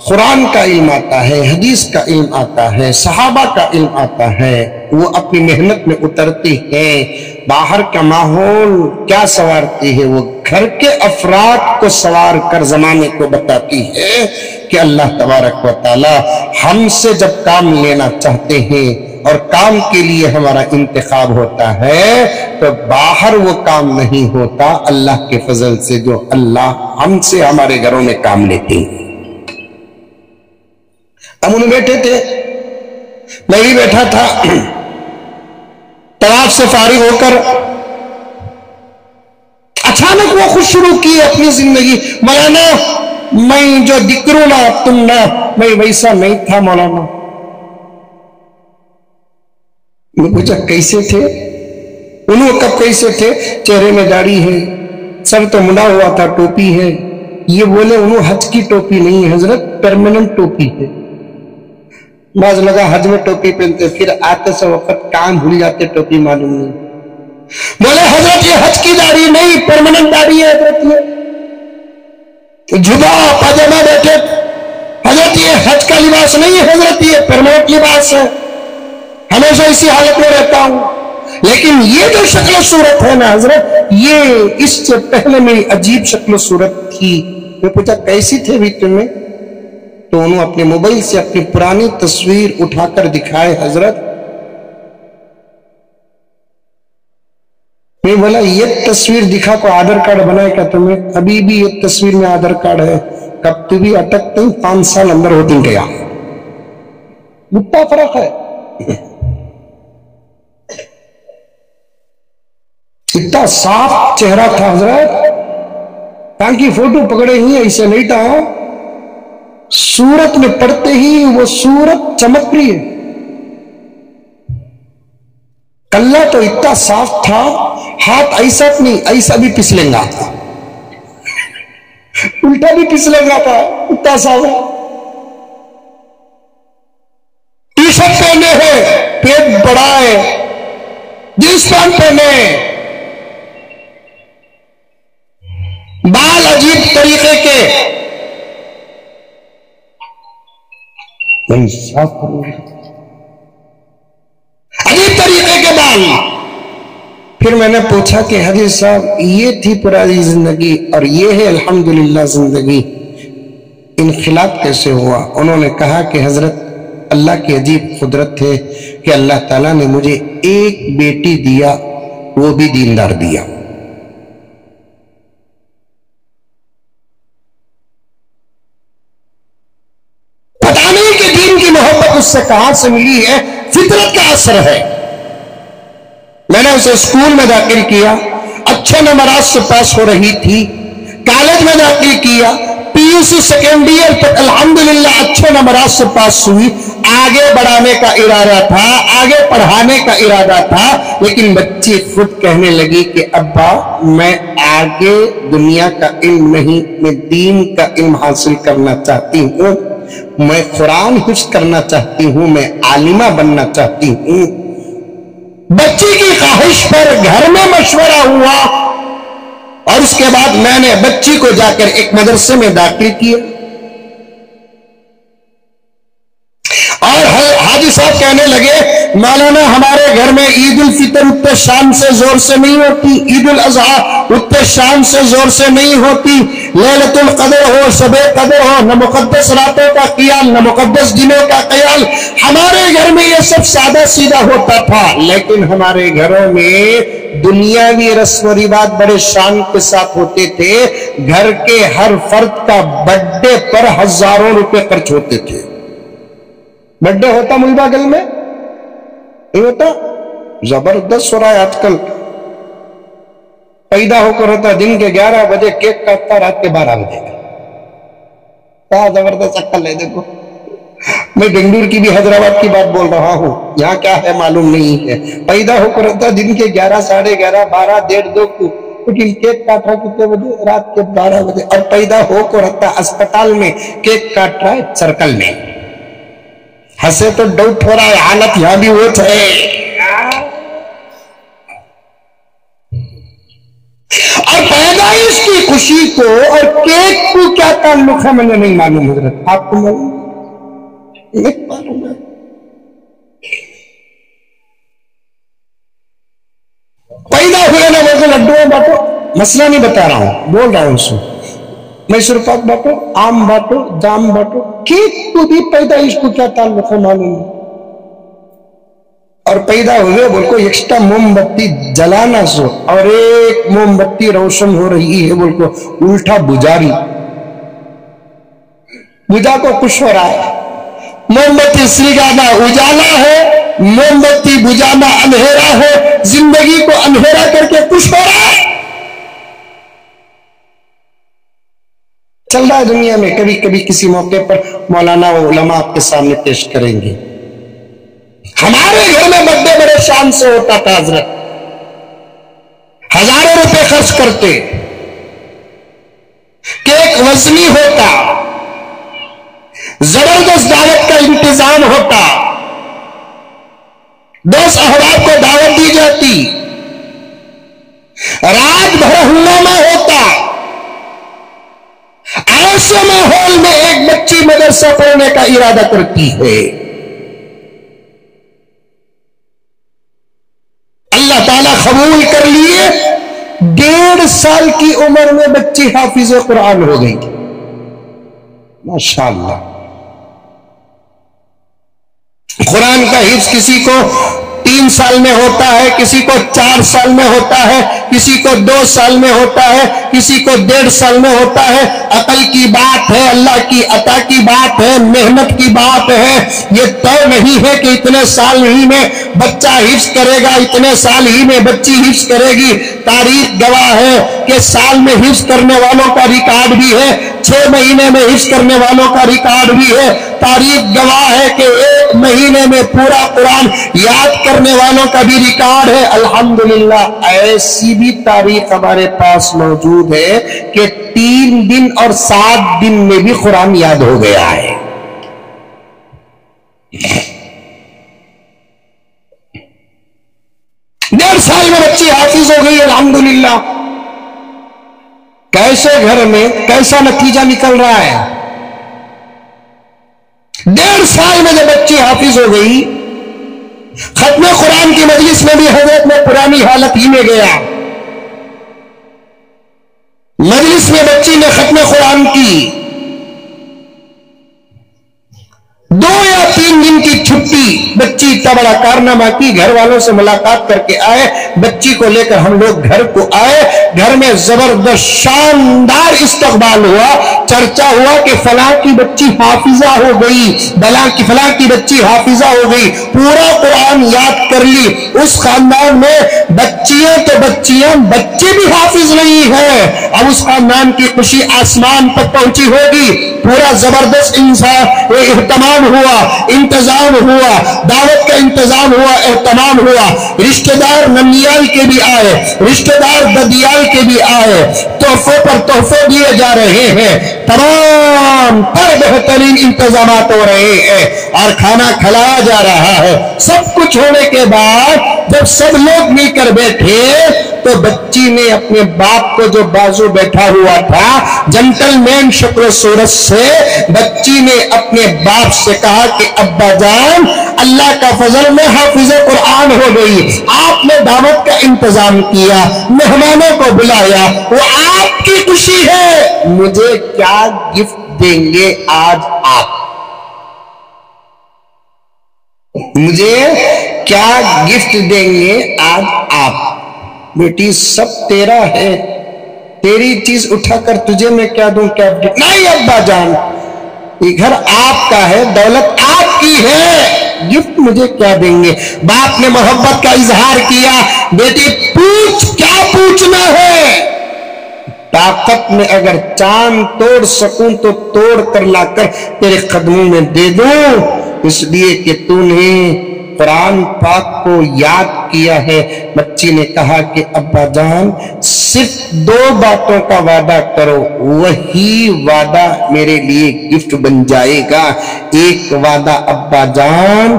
قرآن کا علم آتا ہے، حدیث کا علم آتا ہے، صحابہ کا علم آتا ہے، وہ اپنی محنت میں اترتی ہیں، باہر کا ماحول کیا سوارتی ہے، وہ گھر کے افراد کو سوار کر زمانے کو بتاتی ہے کہ اللہ تبارک و تعالی ہم سے جب کام لینا چاہتے ہیں اور کام کے لیے ہمارا انتخاب ہوتا ہے تو باہر وہ کام نہیں ہوتا اللہ کے فضل سے جو اللہ ہم سے ہمارے گھروں میں کام لیتے ہیں۔ ہم انہیں بیٹھے تھے، میں بھی بیٹھا تھا، طواف سے فارغ ہو کر اچانک وہ خود شروع کی اپنی زندگی، مولانا میں جو دکروں نہ تم نہ، میں ویسا نہیں تھا مولانا۔ میں پوچھا کیسے تھے؟ انہوں کب کیسے تھے؟ چہرے میں داڑھی ہے، سر تو منڈا ہوا تھا، ٹوپی ہے۔ یہ بولے انہوں حج کی ٹوپی نہیں ہے حضرت، پرماننٹ ٹوپی ہے۔ بعض لگا حج میں ٹوپی پہنتے، پھر آتے سے وقت کام بھول جاتے، ٹوپی معلوم نہیں۔ بولے حضرت یہ حج کی داڑھی نہیں، پرماننٹ داڑھی ہے حضرت، یہ جھبا پاجامہ بیٹھے، حضرت یہ حج کا لباس نہیں ہے حضرت، یہ پرماننٹ لباس ہے، ہمیشہ اسی حالت میں رہتا ہوں۔ لیکن یہ جو شکل و صورت ہے نا حضرت، یہ اس سے پہلے میری عجیب شکل و صورت تھی۔ میں پوچھا کیسی تھے بھی تمہیں؟ تو انہوں اپنے موبائل سے اپنی پرانی تصویر اٹھا کر دکھائے حضرت۔ میں بولا یہ تصویر دکھا کو آدھار کارڈ بنائے کیا تمہیں؟ ابھی بھی یہ تصویر میں آدھار کارڈ ہے، کب تو بھی اٹکتے 5 سال اندر ہوتی گیا، اتنا فرق ہے۔ اتنا صاف چہرہ تھا حضرت، تاکہ فوٹو پکڑے ہی ایسے نہیں تھا، صورت میں پڑھتے ہی وہ صورت چمک رہی ہے۔ کلہ تو اتنا صاف تھا، ہاتھ ایسا نہیں، ایسا بھی پسلیں گا تھا، الٹا بھی پسلیں گا تھا، اتنا صاف ہے۔ ٹی شرٹ پہنے ہیں، پیٹ بڑا ہے، جینس پینٹ پہنے، بال عجیب طریقے کے، عجیب طریقے کے بال۔ پھر میں نے پوچھا کہ حاجی صاحب یہ تھی پرانی زندگی اور یہ ہے الحمدللہ زندگی، انقلاب کیسے ہوا؟ انہوں نے کہا کہ حضرت اللہ کی عجیب قدرت ہے کہ اللہ تعالیٰ نے مجھے ایک بیٹی دیا، وہ بھی دیندار دیا۔ پتہ نہیں کہ دین کی محبت اس سے کہاں سے ملی ہے، فطرت کا اثر ہے۔ میں نے اسے اسکول میں داخل کیا، اچھے نمبرات سے پاس ہو رہی تھی، کالج میں داخل کیا، پی یو سی سیکنڈ ایئر تک الحمدللہ اچھے نمبرات سے پاس ہوئی، آگے بڑھانے کا ارادہ تھا، آگے پڑھانے کا ارادہ تھا، لیکن بچی خود کہنے لگی کہ ابا میں آگے دنیا کا علم نہیں، میں دین کا علم حاصل کرنا چاہتی ہوں، میں قرآن حفظ کرنا چاہتی ہوں، میں عالمہ بننا چاہتی ہوں۔ بچی کی خواہش پر گھر میں مشورہ ہوا اور اس کے بعد میں نے بچی کو جا کر ایک مدرسے میں داخل کیا، اور حاجی صاحب کہنے لگے مولانا ہمارے گھر میں عید الفطر اتنے شان سے زور سے نہیں ہوتی، عید الاضحیٰ اتنے شان سے زور سے نہیں ہوتی، لیلۃ القدر ہو، شب قدر ہو، نہ مقدس راتوں کا خیال نہ مقدس دنوں کا خیال، ہمارے گھر میں یہ سب سادہ سیدھا ہوتا تھا، لیکن ہمارے گھروں میں دنیاوی رسم و رواج بڑے شان کے ساتھ ہوتے تھے، گھر کے ہر فرد کا برتھ ڈے پر ہزاروں روپے خرچ ہوتے تھے۔ برتھ ڈے ہوتا ملبہ گل میں نہیں ہوتا، زبردست ہو رہا ہے آج کل، پیدا ہو کر ہوتا دن کے 11 بجے، کیک کاٹتا رات کے 12 بجے، کیا زبردست عقل ہے دیکھو۔ میں بنگلور کی بھی حیدرآباد کی بات بول رہا ہوں، یہاں کیا ہے معلوم نہیں ہے، پیدا ہو کر ہوتا دن کے 11 ساڑھے 11 12 1:30 2 کو، لیکن کیک کاٹ رہا کتنے بجے؟ رات کے 12 بجے، اور پیدا ہو کر ہوتا اسپتال میں کیک کاٹ رہا ہے سرکل میں۔ ہنسے تو ڈاؤٹ ہو رہا ہے حالت یہاں بھی وہ ہے، اور پیدائش کی خوشی کو اور کیک کو کیا تعلق ہے مجھے نہیں معلوم حضرت، آپ کو معلوم؟ نہیں معلوم ہے۔ پیدا ہوئے نا وہ لڈو بانٹو، مسئلہ نہیں بتا رہا ہوں، بول رہا ہوں سو میسور پاک بانٹو، آم بانٹو، جام بانٹو، کیک کو بھی پیدائش کو کیا تعلق ہے معلوم ہے؟ اور پیدا ہوئے بول کو ایکسٹرا موم بتی جلانا سو، اور ایک موم بتی روشن ہو رہی ہے بول کو الٹا بجاری، بجا کو خوش ہو رہا ہے۔ موم بتی سلگانا اجالا ہے، موم بتی بجانا اندھیرا ہے، زندگی کو اندھیرا کر کے خوش ہو رہا ہے۔ چل رہا ہے دنیا میں، کبھی کبھی کسی موقع پر مولانا و علماء آپ کے سامنے پیش کریں گے۔ ہمارے گھر میں برتھڈے بڑے شان سے ہوتا تھا حضرت، ہزاروں روپے خرچ کرتے، کیک وزنی ہوتا، زبردست دعوت کا انتظام ہوتا، 10 احباب کو دعوت دی جاتی، رات بھر ہنگامہ ہوتا، ایسے ماحول میں ایک بچی مدرسہ پڑھنے کا ارادہ کرتی ہے، اللہ تعالیٰ قبول کر لیے، 1.5 سال کی عمر میں بچی حافظ قرآن ہو گئی، ماشاءاللہ۔ قرآن کا حفظ کسی کو 3 سال میں ہوتا ہے، کسی کو 4 سال میں ہوتا ہے، کسی کو 2 سال میں ہوتا ہے، کسی کو 1.5 سال میں ہوتا ہے۔ عقل کی بات ہے، اللہ کی عطا کی بات ہے، محنت کی بات ہے، یہ طے نہیں ہے کہ اتنے سال ہی میں بچہ حفظ کرے گا، اتنے سال ہی میں بچی حفظ کرے گی۔ تاریخ گواہ ہے کہ سال میں حفظ کرنے والوں کا ریکارڈ بھی ہے، 6 مہینے میں حفظ کرنے والوں کا ریکارڈ بھی ہے۔ تاریخ گواہ ہے کہ 1 مہینے میں پورا قرآن یاد کرنے والوں کا بھی ریکارڈ ہے۔ الحمدللہ ایسی بھی تاریخ ہمارے پاس موجود ہے کہ 3 دن اور 7 دن میں بھی قرآن یاد ہو گیا ہے۔ 1.5 سال میں بچی حافظ ہو گئی، الحمدللہ۔ کیسے گھر میں کیسا نتیجہ نکل رہا ہے؟ 1.5 سال میں جب بچی حافظ ہو گئی، ختم قرآن کی مجلس میں بھی حضرت میں پرانی حالت ہی میں گیا۔ مجلس میں بچی نے ختم قرآن کی، 2 یا 3 دن کی چھٹی، بچی اتنا بڑا کارنامہ کی، گھر والوں سے ملاقات کر کے آئے، بچی کو لے کر ہم لوگ گھر کو آئے، گھر میں زبردست شاندار استقبال ہوا، چرچا ہوا کہ فلاں کی بچی حافظہ ہو گئی، فلاں کی بچی حافظہ ہو گئی، پورا قرآن یاد کر لی۔ اس خاندان میں بچیاں تو بچیاں، بچے بھی حافظ نہیں ہے، اب اس خاندان کی خوشی آسمان تک پہنچی ہوگی۔ پورا زبردست اہتمام ہوا، انتظام ہوا، دعوت کا انتظام ہوا، اہتمام ہوا، رشتہ دار ننیال کے بھی آئے، رشتہ دار ددیال کے بھی آئے، تحفے پر تحفے دیے جا رہے ہیں، تمام پر بہترین انتظامات ہو رہے ہیں اور کھانا کھلایا جا رہا ہے۔ سب کچھ ہونے کے بعد جب سب لوگ مل کر بیٹھے تو بچی نے اپنے باپ کو جو بازو بیٹھا ہوا تھا، جنٹل مین شکل و صورت سے بچی نے اپنے باپ سے کہا کہ ابا جان، اللہ کا فضل میں حافظ قرآن ہو گئی، آپ نے دعوت کا انتظام کیا، مہمانوں کو بلایا، وہ آپ کی خوشی ہے، مجھے کیا گفٹ دیں گے آج آپ؟ مجھے کیا گفٹ دیں گے آج آپ؟ بیٹی سب تیرا ہے، تیری چیز اٹھا کر تجھے میں کیا دوں؟ کیا نہیں ابا جان، یہ گھر آپ کا ہے، دولت آپ کی ہے، گفٹ مجھے کیا دیں گے؟ باپ نے محبت کا اظہار کیا، بیٹی پوچھ، کیا پوچھنا ہے؟ طاقت میں اگر چاند توڑ سکوں تو توڑ کر لا کر تیرے قدموں میں دے دوں، اس لیے کہ تو نے قرآن پاک کو یاد کیا ہے۔ بچی نے کہا کہ ابا جان صرف 2 باتوں کا وعدہ کرو، وہی وعدہ میرے لیے گفٹ بن جائے گا۔ ایک وعدہ ابا جان،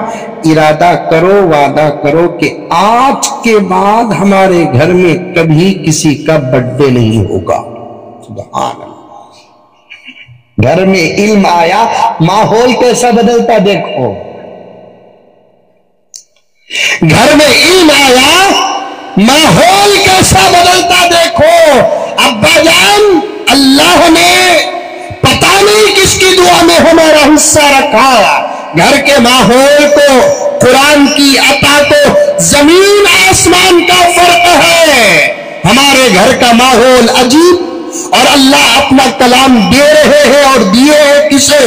ارادہ کرو، وعدہ کرو کہ آج کے بعد ہمارے گھر میں کبھی کسی کا برتھ ڈے نہیں ہوگا۔ سبحان اللہ۔ گھر میں علم آیا، ماحول کیسا بدلتا دیکھو۔ گھر میں علم آیا، ماحول کیسا بدلتا دیکھو۔ ابا جان، اللہ نے پتہ نہیں کس کی دعا میں ہمارا حصہ رکھا، گھر کے ماحول کو، قرآن کی عطا کو زمین آسمان کا فرق ہے۔ ہمارے گھر کا ماحول عجیب، اور اللہ اپنا کلام دے رہے ہیں، اور دیے ہیں کسے؟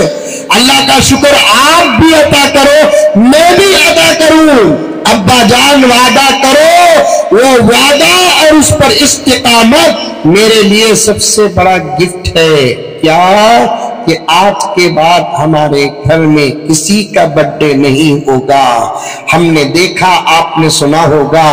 اللہ کا شکر آپ بھی عطا کرو، میں بھی عطا کروں۔ ابا جان وعدہ کرو، وہ وعدہ اور اس پر استقامت میرے لیے سب سے بڑا گفٹ ہے۔ کیا؟ کہ آج کے بعد ہمارے گھر میں کسی کا برتھ ڈے نہیں ہوگا۔ ہم نے دیکھا، آپ نے سنا ہوگا،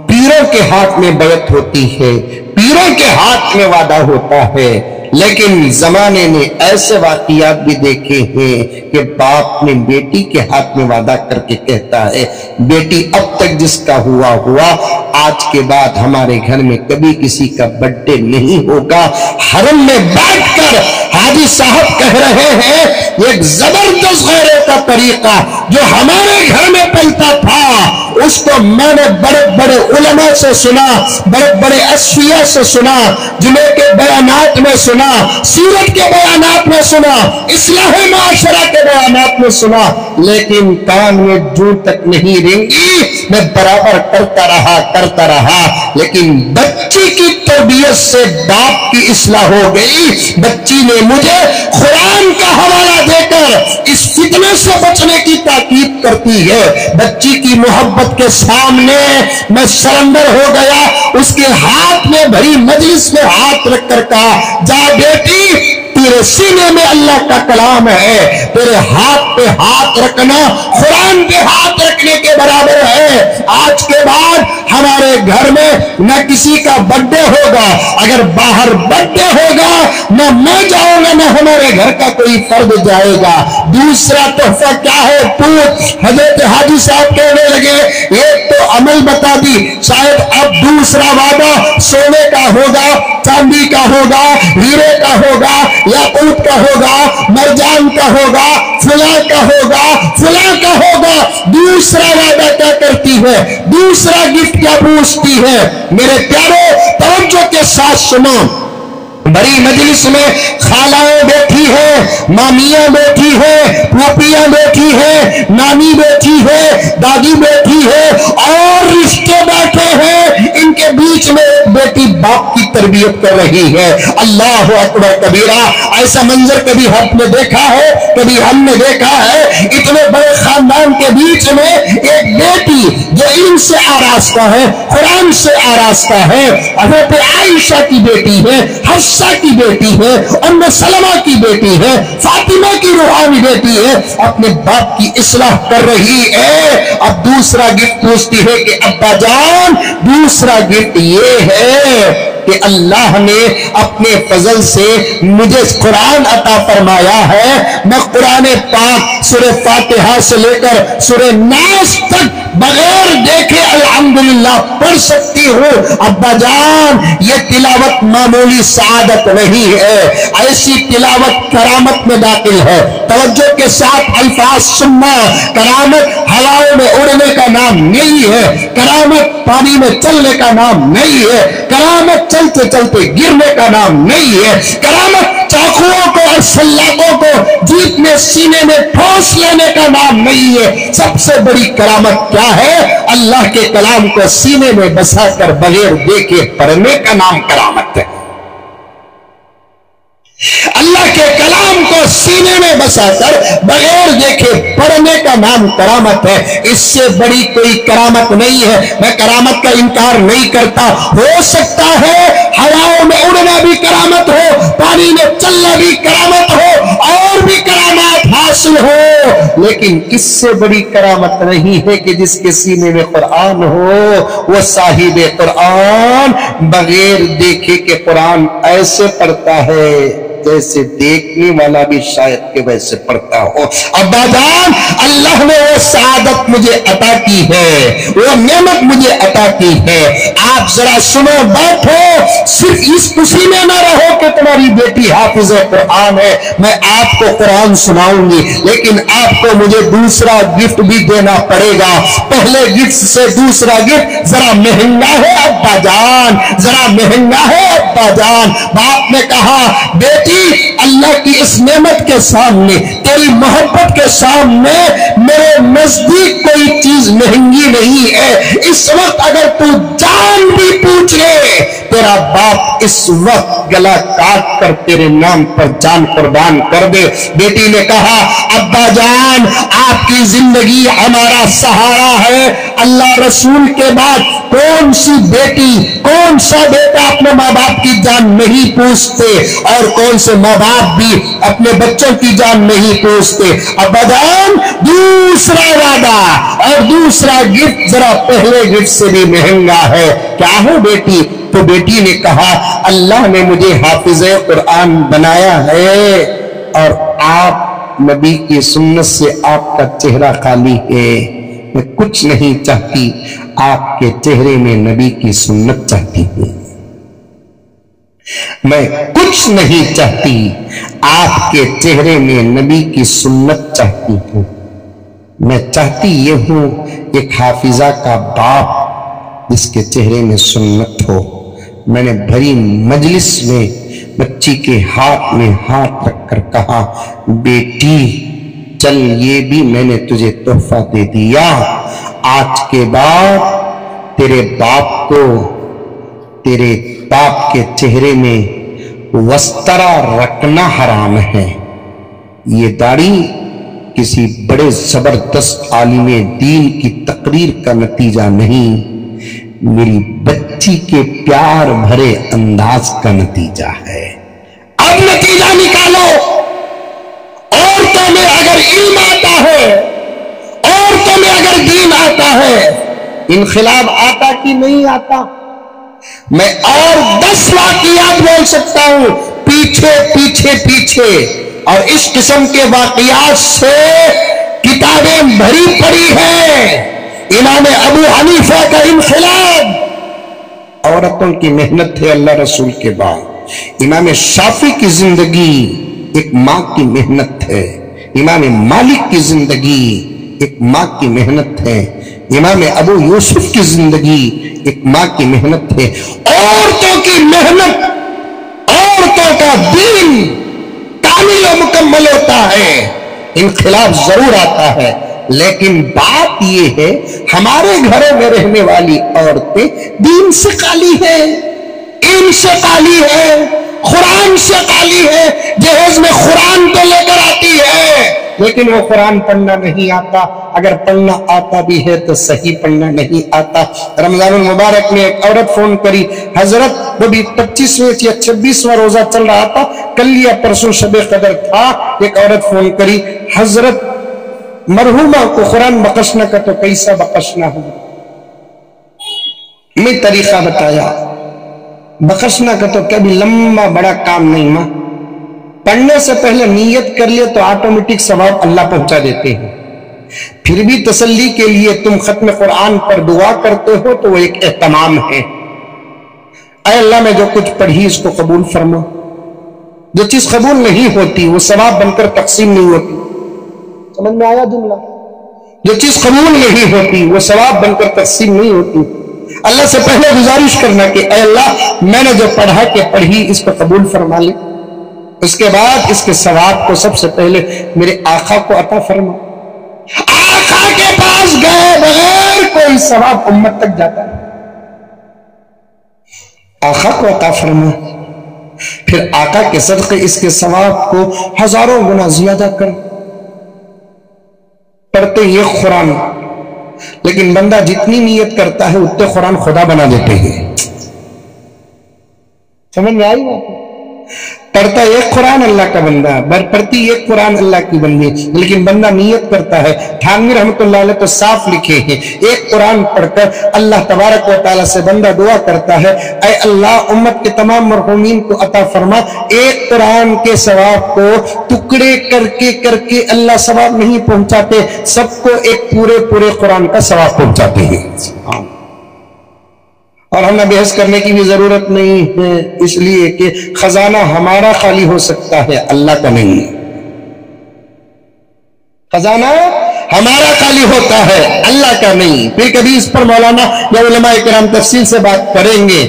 پیروں کے ہاتھ میں بیعت ہوتی ہے، پیروں کے ہاتھ میں وعدہ ہوتا ہے، لیکن زمانے نے ایسے واقعات بھی دیکھے ہیں کہ باپ نے بیٹی کے ہاتھ میں وعدہ کر کے کہتا ہے، بیٹی اب تک جس کا ہوا، آج کے بعد ہمارے گھر میں کبھی کسی کا برتھ ڈے نہیں ہوگا۔ حرم میں بیٹھ کر حاجی صاحب کہہ رہے ہیں، ایک زبردست غیرت کا طریقہ جو ہمارے گھر میں پلتا تھا، اس کو میں نے بڑے بڑے علماء سے سنا، بڑے بڑے اصفیاء سے سنا، جنہیں کے بیانات میں سنا، سیرت کے بیانات میں سنا، اصلاح معاشرہ کے بیانات میں سنا، لیکن کان میں جوں تک نہیں رنگی۔ میں برابر کرتا رہا، لیکن بچی کی تربیت سے باپ کی اصلاح ہو گئی۔ بچی نے مجھے قرآن کا حوالہ دے کر اس فتنے سے بچنے کی تاکید کرتی ہے۔ بچی کی محبت کے سامنے میں سرنڈر ہو گیا، اس کے ہاتھ میں بھری مجلس میں ہاتھ رکھ کر کہا، جا بیٹی، تیرے سینے میں اللہ کا کلام ہے، تیرے ہاتھ پہ ہاتھ رکھنا قرآن پہ ہاتھ رکھنے کے برابر ہے۔ آج کے بعد ہمارے گھر میں نہ کسی کا برتھ ڈے ہوگا، اگر باہر برتھ ڈے ہوگا نہ میں جاؤں گا، نہ ہمارے گھر کا کوئی فرد جائے گا۔ دوسرا تحفہ کیا ہے؟ حضرت حاجی صاحب کہنے لگے، ایک تو عمل بتا دی، شاید اب دوسرا وعدہ سونے کا ہوگا، چاندی کا ہوگا، ہیرے کا ہوگا، یاقوت کا ہوگا، مرجان کا ہوگا، فلاں کا ہوگا، فلاں کا ہوگا۔ دوسرا وعدہ کیا کرتی ہے؟ دوسرا گفٹ کیا پوچھتی ہے؟ میرے پیارو توجہ کے ساتھ سنو، بڑی مجلس میں خالائیں بیٹھی ہے، مامیاں بیٹھی ہے، پھوپھیاں بیٹھی ہے، نانی بیٹھی ہے، دادی بیٹھی ہے، اور رشتے بیٹھے ہیں، ان کے بیچ میں ایک بیٹی باپ کی تربیت کر رہی ہے۔ اللہ اکبر کبیرہ! ایسا منظر کبھی ہم نے دیکھا ہے؟ کبھی ہم نے دیکھا ہے؟ اتنے بڑے خاندان کے بیچ میں ایک بیٹی جو علم سے آراستہ ہے، قرآن سے آراستہ ہے، حضرت عائشہ کی بیٹی ہے، حفصہ کی بیٹی ہے، ام سلمہ کی بیٹی ہے، فاطمہ کی روحانی بیٹی ہے، اپنے باپ کی اصلاح کر رہی ہے۔ اب دوسرا گفٹ پوچھتی ہے کہ ابا جان، دوسرا گفٹ یہ ہے کہ اللہ نے اپنے فضل سے مجھے قرآن عطا فرمایا ہے، میں قرآن پاک سورہ فاتحہ سے لے کر سورہ ناس تک بغیر دیکھے الحمدللہ پڑھ سکتی ہوں۔ ابا جان، یہ تلاوت معمولی سعادت نہیں ہے، ایسی تلاوت کرامت میں داخل ہے۔ توجہ کے ساتھ الفاظ سننا، کرامت ہواؤں میں اڑنے کا نام نہیں ہے، کرامت پانی میں چلنے کا نام نہیں ہے، کرامت چلتے چلتے گرنے کا نام نہیں ہے، کرامت چاقوؤں کو اور سلاخوں کو جیت میں سینے میں ٹھوس لینے کا نام نہیں ہے۔ سب سے بڑی کرامت کیا ہے؟ اللہ کے کلام کو سینے میں بسا کر بغیر دیکھے پڑھنے کا نام کرامت ہے۔ اللہ کے کلام کو سینے میں بسا کر بغیر دیکھے پڑھنے کا نام کرامت ہے۔ اس سے بڑی کوئی کرامت نہیں ہے۔ میں کرامت کا انکار نہیں کرتا، ہو سکتا ہے ہواؤں میں اڑنا بھی کرامت ہو، پانی میں چلنا بھی کرامت ہو، اور بھی کرامات حاصل ہو، لیکن اس سے بڑی کرامت نہیں ہے کہ جس کے سینے میں قرآن ہو، وہ صاحب قرآن بغیر دیکھے کہ قرآن ایسے پڑھتا ہے جیسے دیکھنے والا بھی شاید کہ ویسے پڑھتا ہو۔ ابا جان، اللہ نے وہ سعادت مجھے عطا کی ہے، وہ نعمت مجھے عطا کی ہے۔ آپ ذرا سنو، بیٹھو، صرف اس خوشی میں نہ رہو کہ تمہاری بیٹی حافظ قرآن ہے، میں آپ کو قرآن سناؤں گی، لیکن آپ کو مجھے دوسرا گفٹ بھی دینا پڑے گا۔ پہلے گفٹ سے دوسرا گفٹ ذرا مہنگا ہے ابا جان، ذرا مہنگا ہے ابا جان۔ باپ نے کہا بیٹی، اللہ کی اس نعمت کے سامنے، تیری محبت کے سامنے میرے نزدیک کوئی چیز مہنگی نہیں ہے۔ اس وقت اگر تو جان بھی پوچھ لے، تیرا باپ اس وقت گلا کاٹ کر تیرے نام پر جان قربان کر دے۔ بیٹی نے کہا ابا جان، آپ کی زندگی ہمارا سہارا ہے، اللہ رسول کے بعد کون سی بیٹی، کون سا بیٹا اپنے ماں باپ کی جان نہیں پوچھتے، اور کون سے ماں باپ بھی اپنے بچوں کی جان نہیں پوچھتے۔ ابا جان، دوسرا وعدہ اور دوسرا گفٹ ذرا پہلے گفٹ سے بھی مہنگا ہے، کیا ہے بیٹی؟ تو بیٹی نے کہا اللہ نے مجھے حافظ قرآن بنایا ہے، اور آپ نبی کی سنت سے آپ کا چہرہ خالی ہے، میں کچھ نہیں چاہتی، آپ کے چہرے میں نبی کی سنت چاہتی ہوں۔ میں کچھ نہیں چاہتی، آپ کے چہرے میں نبی کی سنت چاہتی ہوں۔ میں چاہتی یہ ہوں ایک حافظہ کا باپ جس کے چہرے میں سنت ہو۔ میں نے بھری مجلس میں بچی کے ہاتھ میں ہاتھ رکھ کر کہا بیٹی چل، یہ بھی میں نے تجھے تحفہ دے دیا، آج کے بعد تیرے باپ کو، تیرے باپ کے چہرے میں وسترا رکھنا حرام ہے۔ یہ داڑھی کسی بڑے زبردست عالم دین کی تقریر کا نتیجہ نہیں، میری بچی کے پیار بھرے انداز کا نتیجہ ہے۔ اب نتیجہ نکالو، عورتوں میں اگر علم آتا ہے، عورتوں میں اگر دین آتا ہے، انقلاب آتا کہ نہیں آتا؟ میں اور 10 واقعات بول سکتا ہوں پیچھے پیچھے پیچھے، اور اس قسم کے واقعات سے کتابیں بھری پڑی ہیں۔ امام ابو حنیفہ کا انقلاب عورتوں کی محنت ہے اللہ رسول کے بعد۔ امام شافعی کی زندگی ایک ماں کی محنت ہے۔ امام مالک کی زندگی ایک ماں کی محنت ہے۔ امام ابو یوسف کی زندگی ایک ماں کی محنت ہے۔ عورتوں کی محنت، عورتوں کا دین کامل و مکمل ہوتا ہے، انقلاب ضرور آتا ہے، لیکن بات یہ ہے ہمارے گھروں میں رہنے والی عورتیں دین سے خالی ہیں، علم سے خالی ہیں، قرآن سے خالی ہے۔ جہیز میں قرآن تو لے کر آتی ہے، لیکن وہ قرآن پڑھنا نہیں آتا، اگر پڑھنا آتا بھی ہے تو صحیح پڑھنا نہیں آتا۔ رمضان المبارک میں ایک عورت فون کری، حضرت وہ بھی 25واں یا 26واں روزہ چل رہا تھا، کل یا پرسوں شب قدر تھا، ایک عورت فون کری، حضرت مرحومہ کو قرآن بخشنا کا تو کیسا بخشنا ہو؟ میں طریقہ بتایا، بخشنا کا تو کبھی لمبا بڑا کام نہیں، ماں پڑھنے سے پہلے نیت کر لے تو آٹومیٹک ثواب اللہ پہنچا دیتے ہیں۔ پھر بھی تسلی کے لیے تم ختم قرآن پر دعا کرتے ہو تو وہ ایک اہتمام ہے۔ اے اللہ میں جو کچھ پڑھی اس کو قبول فرما، جو چیز قبول نہیں ہوتی وہ ثواب بن کر تقسیم نہیں ہوتی۔ سمجھ میں آیا جملہ؟ جو چیز قبول نہیں ہوتی وہ ثواب بن کر تقسیم نہیں ہوتی۔ اللہ سے پہلے گزارش کرنا کہ اے اللہ میں نے جو پڑھا کہ پڑھی اس کو قبول فرما لے، اس کے بعد اس کے ثواب کو سب سے پہلے میرے آقا کو عطا فرما۔ آقا کے پاس گئے بغیر کوئی ثواب امت تک جاتا ہے، آقا کو عطا فرما، پھر آقا کے صدقے اس کے ثواب کو ہزاروں گنا زیادہ کر۔ پڑھتے یہ قرآن، لیکن بندہ جتنی نیت کرتا ہے اتنے قرآن خدا بنا دیتے ہیں۔ سمجھ میں آئی بات؟ پڑھتا ایک قرآن اللہ کا بندہ، پڑھتی ایک قرآن اللہ کی بندی، لیکن بندہ نیت کرتا ہے۔ تھانوی رحمت اللہ علیہ تو صاف لکھے ہیں، ایک قرآن پڑھ کر اللہ تبارک و تعالیٰ سے بندہ دعا کرتا ہے، اے اللہ امت کے تمام مرحومین کو عطا فرما، ایک قرآن کے ثواب کو ٹکڑے کر کے اللہ ثواب نہیں پہنچاتے، سب کو ایک پورے قرآن کا ثواب پہنچاتے ہیں۔ اور ہمیں بحث کرنے کی بھی ضرورت نہیں ہے، اس لیے کہ خزانہ ہمارا خالی ہو سکتا ہے، اللہ کا نہیں۔ خزانہ ہمارا خالی ہوتا ہے، اللہ کا نہیں۔ پھر کبھی اس پر مولانا یا علماء کرام تفصیل سے بات کریں گے۔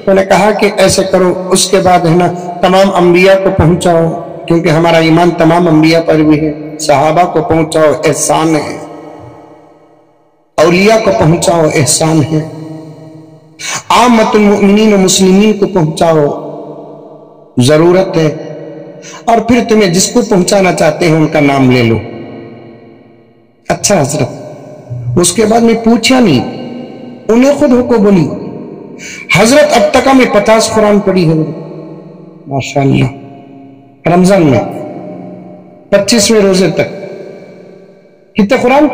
تو نے کہا کہ ایسے کرو، اس کے بعد ہے نا تمام انبیاء کو پہنچاؤ، کیونکہ ہمارا ایمان تمام انبیاء پر بھی ہے، صحابہ کو پہنچاؤ احسان ہے، اولیاء کو پہنچاؤ احسان ہے، عامت المؤمنین و مسلمین کو پہنچاؤ ضرورت ہے، اور پھر تمہیں جس کو پہنچانا چاہتے ہیں ان کا نام لے لو۔ اچھا حضرت، اس کے بعد میں پوچھا نہیں، انہیں خود ہو کو بولی حضرت اب تک ہمیں 50 قرآن پڑھی ہے ماشاءاللہ، رمضان میں 25ویں روزے تک کتنے قرآن؟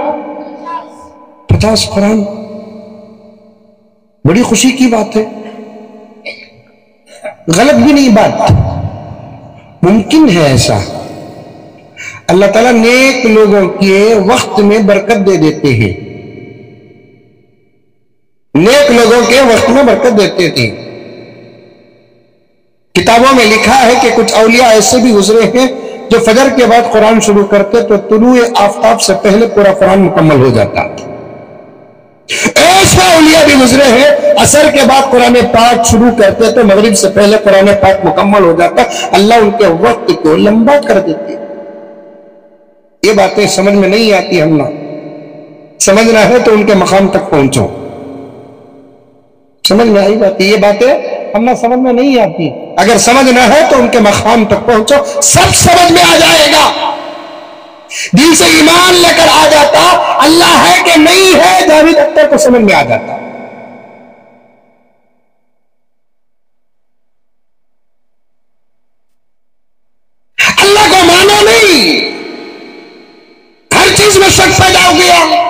50 قرآن، بڑی خوشی کی بات ہے، غلط بھی نہیں بات، ممکن ہے ایسا۔ اللہ تعالیٰ نیک لوگوں کے وقت میں برکت دے دیتے ہیں، نیک لوگوں کے وقت میں برکت دیتے تھے۔ کتابوں میں لکھا ہے کہ کچھ اولیاء ایسے بھی گزرے ہیں جو فجر کے بعد قرآن شروع کرتے تو طلوع آفتاب سے پہلے پورا قرآن مکمل ہو جاتا۔ ایسے اولیاء بھی گزرے ہیں عصر کے بعد قرآن پاک شروع کرتے تو مغرب سے پہلے قرآن پاک مکمل ہو جاتا، اللہ ان کے وقت کو لمبا کر دیتے۔ یہ باتیں سمجھ میں نہیں آتی، ہم نہ سمجھنا ہے تو ان کے مقام تک پہنچو۔ سمجھ میں آئی بات؟ یہ باتیں ہم نہ سمجھ میں نہیں آتی، اگر سمجھنا ہے تو ان کے مقام تک پہنچو، سب سمجھ میں آ جائے گا۔ دل سے ایمان لے کر آ جاتا، اللہ ہے کہ نہیں ہے جاوید اختر کو سمجھ میں آ جاتا۔ اللہ کو مانو نہیں، ہر چیز میں شک پیدا ہو گیا۔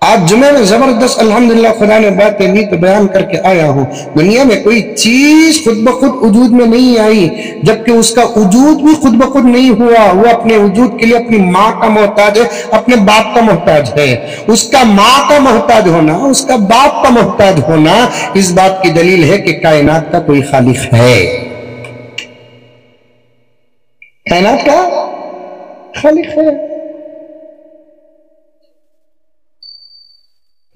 آج جمعے میں زبردست الحمدللہ خدا نے بات دی تو بیان کر کے آیا ہوں، دنیا میں کوئی چیز خود بخود وجود میں نہیں آئی، جبکہ اس کا وجود بھی خود بخود نہیں ہوا، وہ اپنے وجود کے لیے اپنی ماں کا محتاج ہے، اپنے باپ کا محتاج ہے۔ اس کا ماں کا محتاج ہونا، اس کا باپ کا محتاج ہونا اس بات کی دلیل ہے کہ کائنات کا کوئی خالق ہے، کائنات کا خالق ہے۔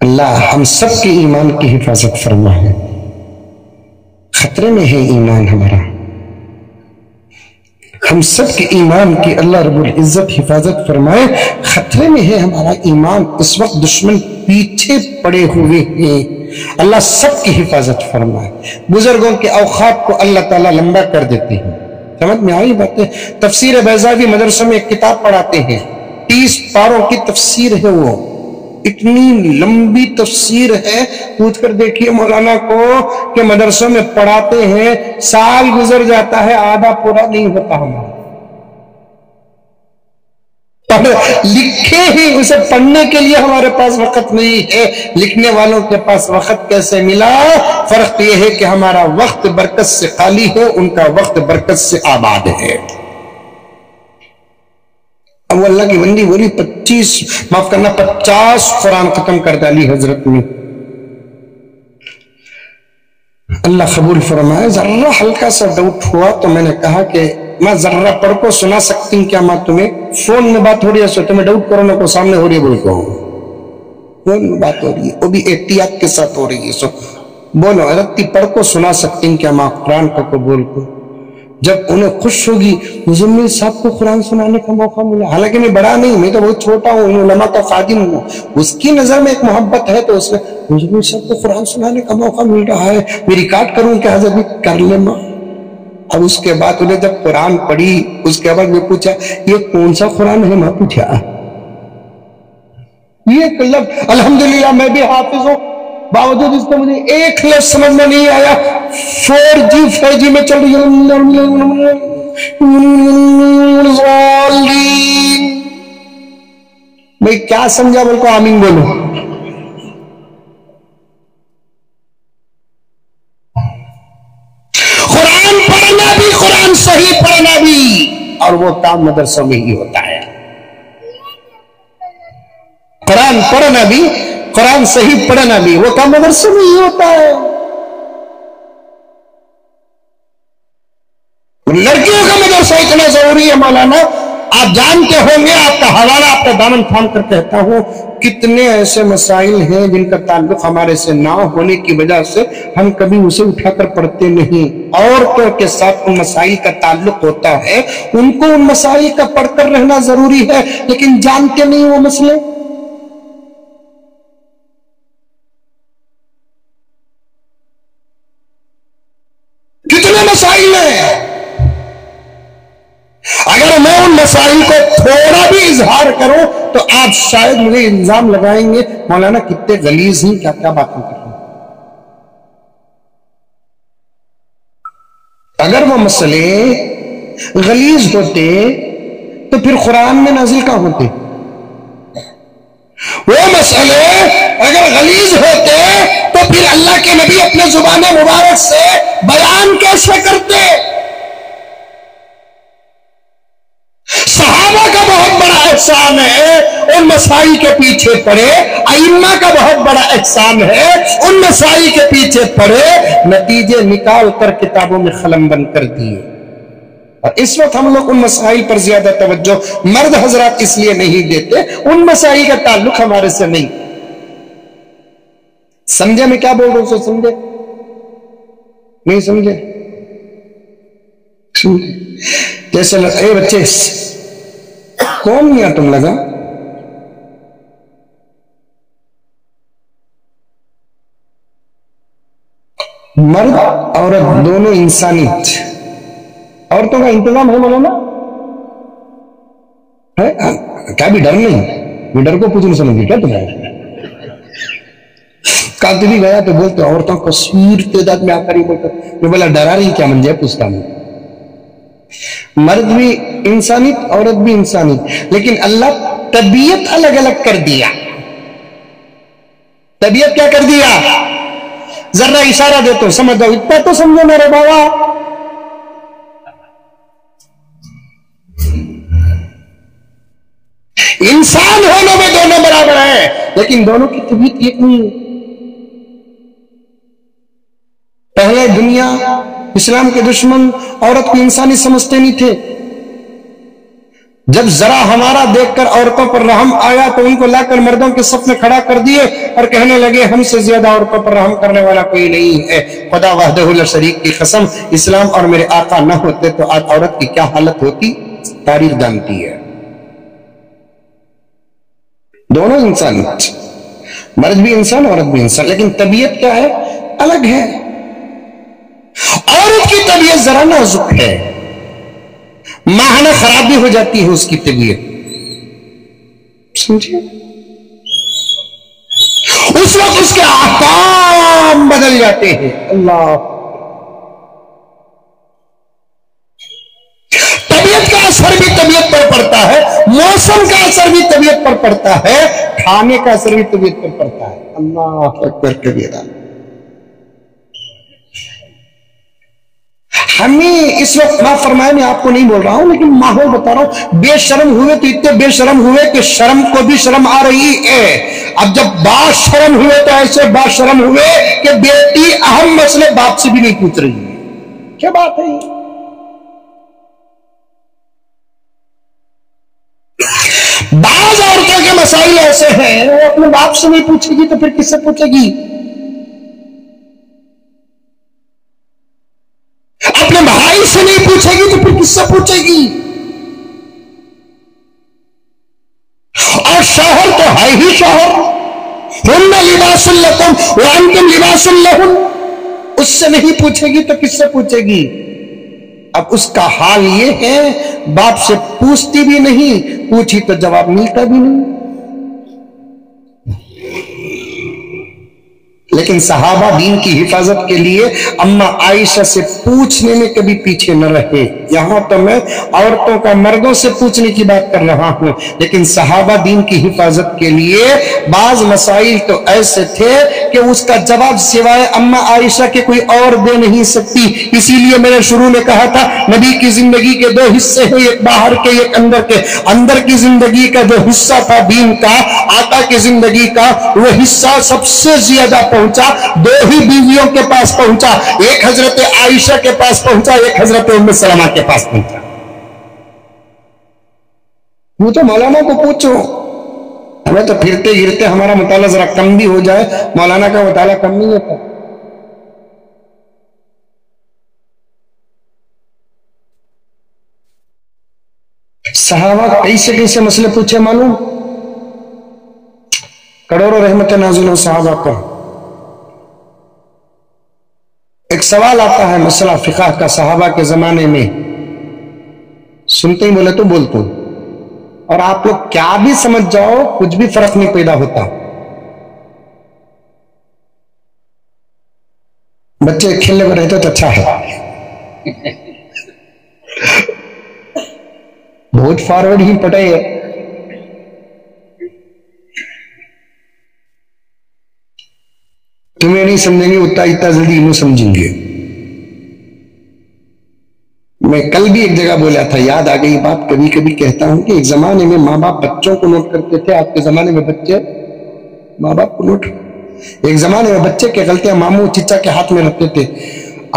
اللہ ہم سب کے ایمان کی حفاظت فرمائے، خطرے میں ہے ایمان ہمارا، ہم سب کے ایمان کی اللہ رب العزت حفاظت فرمائے، خطرے میں ہے ہمارا ایمان، اس وقت دشمن پیچھے پڑے ہوئے ہیں، اللہ سب کی حفاظت فرمائے۔ بزرگوں کے اوقات کو اللہ تعالیٰ لمبا کر دیتے ہیں، سمجھ میں آئی باتیں؟ تفسیر بیضاوی مدرسوں میں ایک کتاب پڑھاتے ہیں، 30 پاروں کی تفسیر ہے، وہ اتنی لمبی تفسیر ہے، پوچھ کر دیکھیے مولانا کو کہ مدرسوں میں پڑھاتے ہیں، سال گزر جاتا ہے آدھا پورا نہیں ہوتا ہمارا، لکھے ہی اسے پڑھنے کے لیے ہمارے پاس وقت نہیں ہے، لکھنے والوں کے پاس وقت کیسے ملا؟ فرق یہ ہے کہ ہمارا وقت برکت سے خالی ہے، ان کا وقت برکت سے آباد ہے۔ اب اللہ کی بندی بولی 50 قرآن ختم کر ڈالی حضرت نے، اللہ قبول فرمائے۔ ذرہ ہلکا سا ڈاؤٹ ہوا تو میں نے کہا کہ میں ذرہ پڑھ کو سنا سکتی ہوں کیا؟ ماں تمہیں فون میں بات ہو رہی ہے، سو تمہیں ڈاؤٹ کرونا کو سامنے ہو رہی ہے، بول کو فون میں بات ہو رہی ہے، وہ بھی احتیاط کے ساتھ ہو رہی ہے، سو بولو حضرت پڑھ کو سنا سکتی ہوں کیا ماں قرآن کو بول کو؟ جب انہیں خوش ہوگی مزمل صاحب کو قرآن سنانے کا موقع ملا، حالانکہ میں بڑا نہیں، میں تو بہت چھوٹا ہوں، علماء کا خادم ہوں، اس کی نظر میں ایک محبت ہے تو اس میں مزمل صاحب کو قرآن سنانے کا موقع مل رہا ہے، میں ریکارڈ کروں کہ حضرت کر لے ماں۔ اب اس کے بعد انہیں جب قرآن پڑھی، اس کے بعد میں پوچھا یہ کون سا قرآن ہے؟ ماں پوچھا یہ لفظ، الحمدللہ میں بھی حافظ ہوں، باوجود اس کو مجھے ایک لفظ سمجھ میں نہیں آیا. 4G 5G میں چل رہی ہے. بھئی کیا سمجھا؟ بول کو آمین بولو. قرآن پڑھنا بھی، قرآن صحیح پڑھنا بھی، اور وہ کام مدرسوں میں ہی ہوتا ہے. قرآن پڑھنا بھی، قرآن صحیح پڑھنا بھی، وہ کام مدرسوں میں ہی ہوتا ہے. لڑکیوں کا مدرسہ اتنا ضروری ہے مولانا، آپ جانتے ہوں گے، آپ کا حوالہ آپ کا دامن تھام کر کہتا ہوں، کتنے ایسے مسائل ہیں جن کا تعلق ہمارے سے نہ ہونے کی وجہ سے ہم کبھی اسے اٹھا کر پڑھتے نہیں. عورتوں کے ساتھ ان مسائل کا تعلق ہوتا ہے، ان کو ان مسائل کا پڑھ کر رہنا ضروری ہے، لیکن جانتے نہیں وہ مسئلے. کتنے مسائل ہیں، اگر میں ان مسائل کو تھوڑا بھی اظہار کروں تو آپ شاید مجھے الزام لگائیں گے مولانا کتنے غلیظ ہیں، کیا کیا باتیں کر رہے ہیں. اگر وہ مسئلے غلیظ ہوتے تو پھر قرآن میں نازل کہاں ہوتے؟ وہ مسئلے اگر غلیظ ہوتے تو پھر اللہ کے نبی اپنے زبان مبارک سے بیان کیسے کرتے؟ صحابہ کا بہت بڑا احسان ہے ان مسائل کے پیچھے پڑے، ائمہ کا بہت بڑا احسان ہے ان مسائل کے پیچھے پڑے، نتیجے نکال کر کتابوں میں قلم بند کر دیے. اور اس وقت ہم لوگ ان مسائل پر زیادہ توجہ مرد حضرات اس لیے نہیں دیتے، ان مسائل کا تعلق ہمارے سے نہیں. سمجھے میں کیا بول رہا ہوں؟ سو سمجھے نہیں سمجھے؟ جیسے اے بچے کون نہیں تم لگا، مرد عورت دونوں انسانیت. عورتوں کا انتظام ہے مولانا، کیا بھی ڈر نہیں؟ بھی ڈر کو کچھ نہیں سمجھے کیا تمہیں؟ کاتبی گیا تو بولتے عورتوں کو سیر تعداد میں آ کر ہی بولتے، میں بولا ڈرا رہی کیا منجے پوچھتا ہوں. مرد بھی انسانیت، عورت بھی انسانیت، لیکن اللہ طبیعت الگ الگ کر دیا. طبیعت کیا کر دیا؟ ذرا اشارہ دیتا ہوں سمجھ جاؤ، اتنا تو سمجھو میرے بابا. انسان ہونے میں دونوں برابر ہیں، لیکن دونوں کی طبیعت ایک نہیں ہے. پہلے دنیا اسلام کے دشمن عورت کو انسانی سمجھتے نہیں تھے. جب ذرا ہمارا دیکھ کر عورتوں پر رحم آیا تو ان کو لا کر مردوں کے صف میں کھڑا کر دیے اور کہنے لگے ہم سے زیادہ عورتوں پر رحم کرنے والا کوئی نہیں ہے. خدا وحدہ لا شریک کی قسم، اسلام اور میرے آقا نہ ہوتے تو آج عورت کی کیا حالت ہوتی تاریخ جانتی ہے. دونوں انسان، مرد بھی انسان عورت بھی انسان، لیکن طبیعت کیا ہے؟ الگ ہے. عورت کی طبیعت ذرا نازک ہے، ماہانہ خرابی ہو جاتی ہے اس کی طبیعت، سمجھے؟ اس وقت اس کے احکام بدل جاتے ہیں. اللہ، طبیعت کا اثر بھی طبیعت پر پڑتا ہے، موسم کا اثر بھی طبیعت پر پڑتا ہے، کھانے کا اثر بھی طبیعت پر پڑتا ہے. اللہ اکبر کبیرہ. ہمیں اس وقت معاف فرمائے، میں آپ کو نہیں بول رہا ہوں لیکن ماحول بتا رہا ہوں، بے شرم ہوئے تو اتنے بے شرم ہوئے کہ شرم کو بھی شرم آ رہی ہے. اب جب با شرم ہوئے تو ایسے با شرم ہوئے کہ بیٹی اہم مسئلے باپ سے بھی نہیں پوچھ رہی ہے. کیا بات ہے؟ بعض عورتوں کے مسائل ایسے ہیں وہ اپنے باپ سے نہیں پوچھے گی تو پھر کس سے پوچھے گی؟ اپنے بھائی سے نہیں پوچھے گی تو پھر کس سے پوچھے گی؟ اور شوہر تو ہے ہی شوہر، ہن لباس لکم وانتم لباس لہن، اس سے نہیں پوچھے گی تو کس سے پوچھے گی؟ اب اس کا حال یہ ہے باپ سے پوچھتی بھی نہیں، پوچھی تو جواب ملتا بھی نہیں. لیکن صحابہ دین کی حفاظت کے لیے اما عائشہ سے پوچھنے میں کبھی پیچھے نہ رہے. یہاں تو میں عورتوں کا مردوں سے پوچھنے کی بات کر رہا ہوں، لیکن صحابہ دین کی حفاظت کے لیے بعض مسائل تو ایسے تھے کہ اس کا جواب سوائے اما عائشہ کے کوئی اور دے نہیں سکتی. اسی لیے میں نے شروع میں کہا تھا نبی کی زندگی کے دو حصے ہیں، ایک باہر کے ایک اندر کے. اندر کی زندگی کا جو حصہ تھا دین کا، آقا کی زندگی کا، وہ حصہ سب سے زیادہ پہنچا دو ہی بیویوں کے پاس پہنچا. ایک حضرت عائشہ کے پاس پہنچا، ایک حضرت ام سلمہ کے پاس پہنچا. وہ تو مولانا کو پوچھو. ہمیں تو پھرتے گرتے ہمارا مطالعہ ذرا کم بھی ہو جائے، مولانا کا مطالعہ کم نہیں ہوتا. صحابہ کیسے کیسے مسئلے پوچھے معلوم؟ کروڑوں رحمت نازل ہو صحابہ کو. ایک سوال آتا ہے مسئلہ فقہ کا صحابہ کے زمانے میں، سنتے ہی بولے تو بولتے ہوں، اور آپ لوگ کیا بھی سمجھ جاؤ کچھ بھی فرق نہیں پیدا ہوتا. بچے کھیلنے میں رہتے تو اچھا ہے، بہت فارورڈ ہی پٹے ہے. تمہیں نہیں سمجھیں گے اتنا جلدی انہیں سمجھیں گے. میں کل بھی ایک جگہ بولا تھا، یاد آ گئی بات. کبھی کبھی کہتا ہوں کہ ایک زمانے میں ماں باپ بچوں کو نوٹ کرتے تھے، آج کے زمانے میں بچے ماں باپ کو نوٹ. ایک زمانے میں بچے کے غلطیاں ماموں چچا کے ہاتھ میں رکھتے تھے.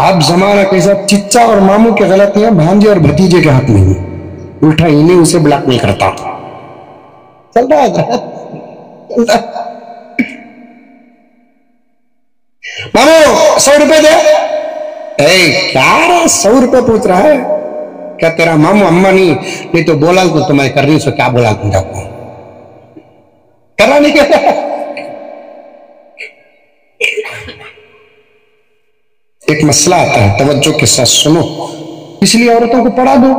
اب زمانہ کیسا، چچا اور ماموں کے غلطیاں بھانجے اور بھتیجے کے ہاتھ میں ہیں. الٹا انہیں اسے بلاک نہیں کرتا. چل رہا ہے مامو 100 روپے دے. کیا رہا 100 روپے پوچھ رہا ہے؟ کیا تیرا مامو اما نہیں تو بولا تو میں کر رہی سو کیا بولا تم کو کرنا نہیں کہتا. ایک مسئلہ آتا ہے، توجہ کے ساتھ سنو. اس لیے عورتوں کو پڑھا دو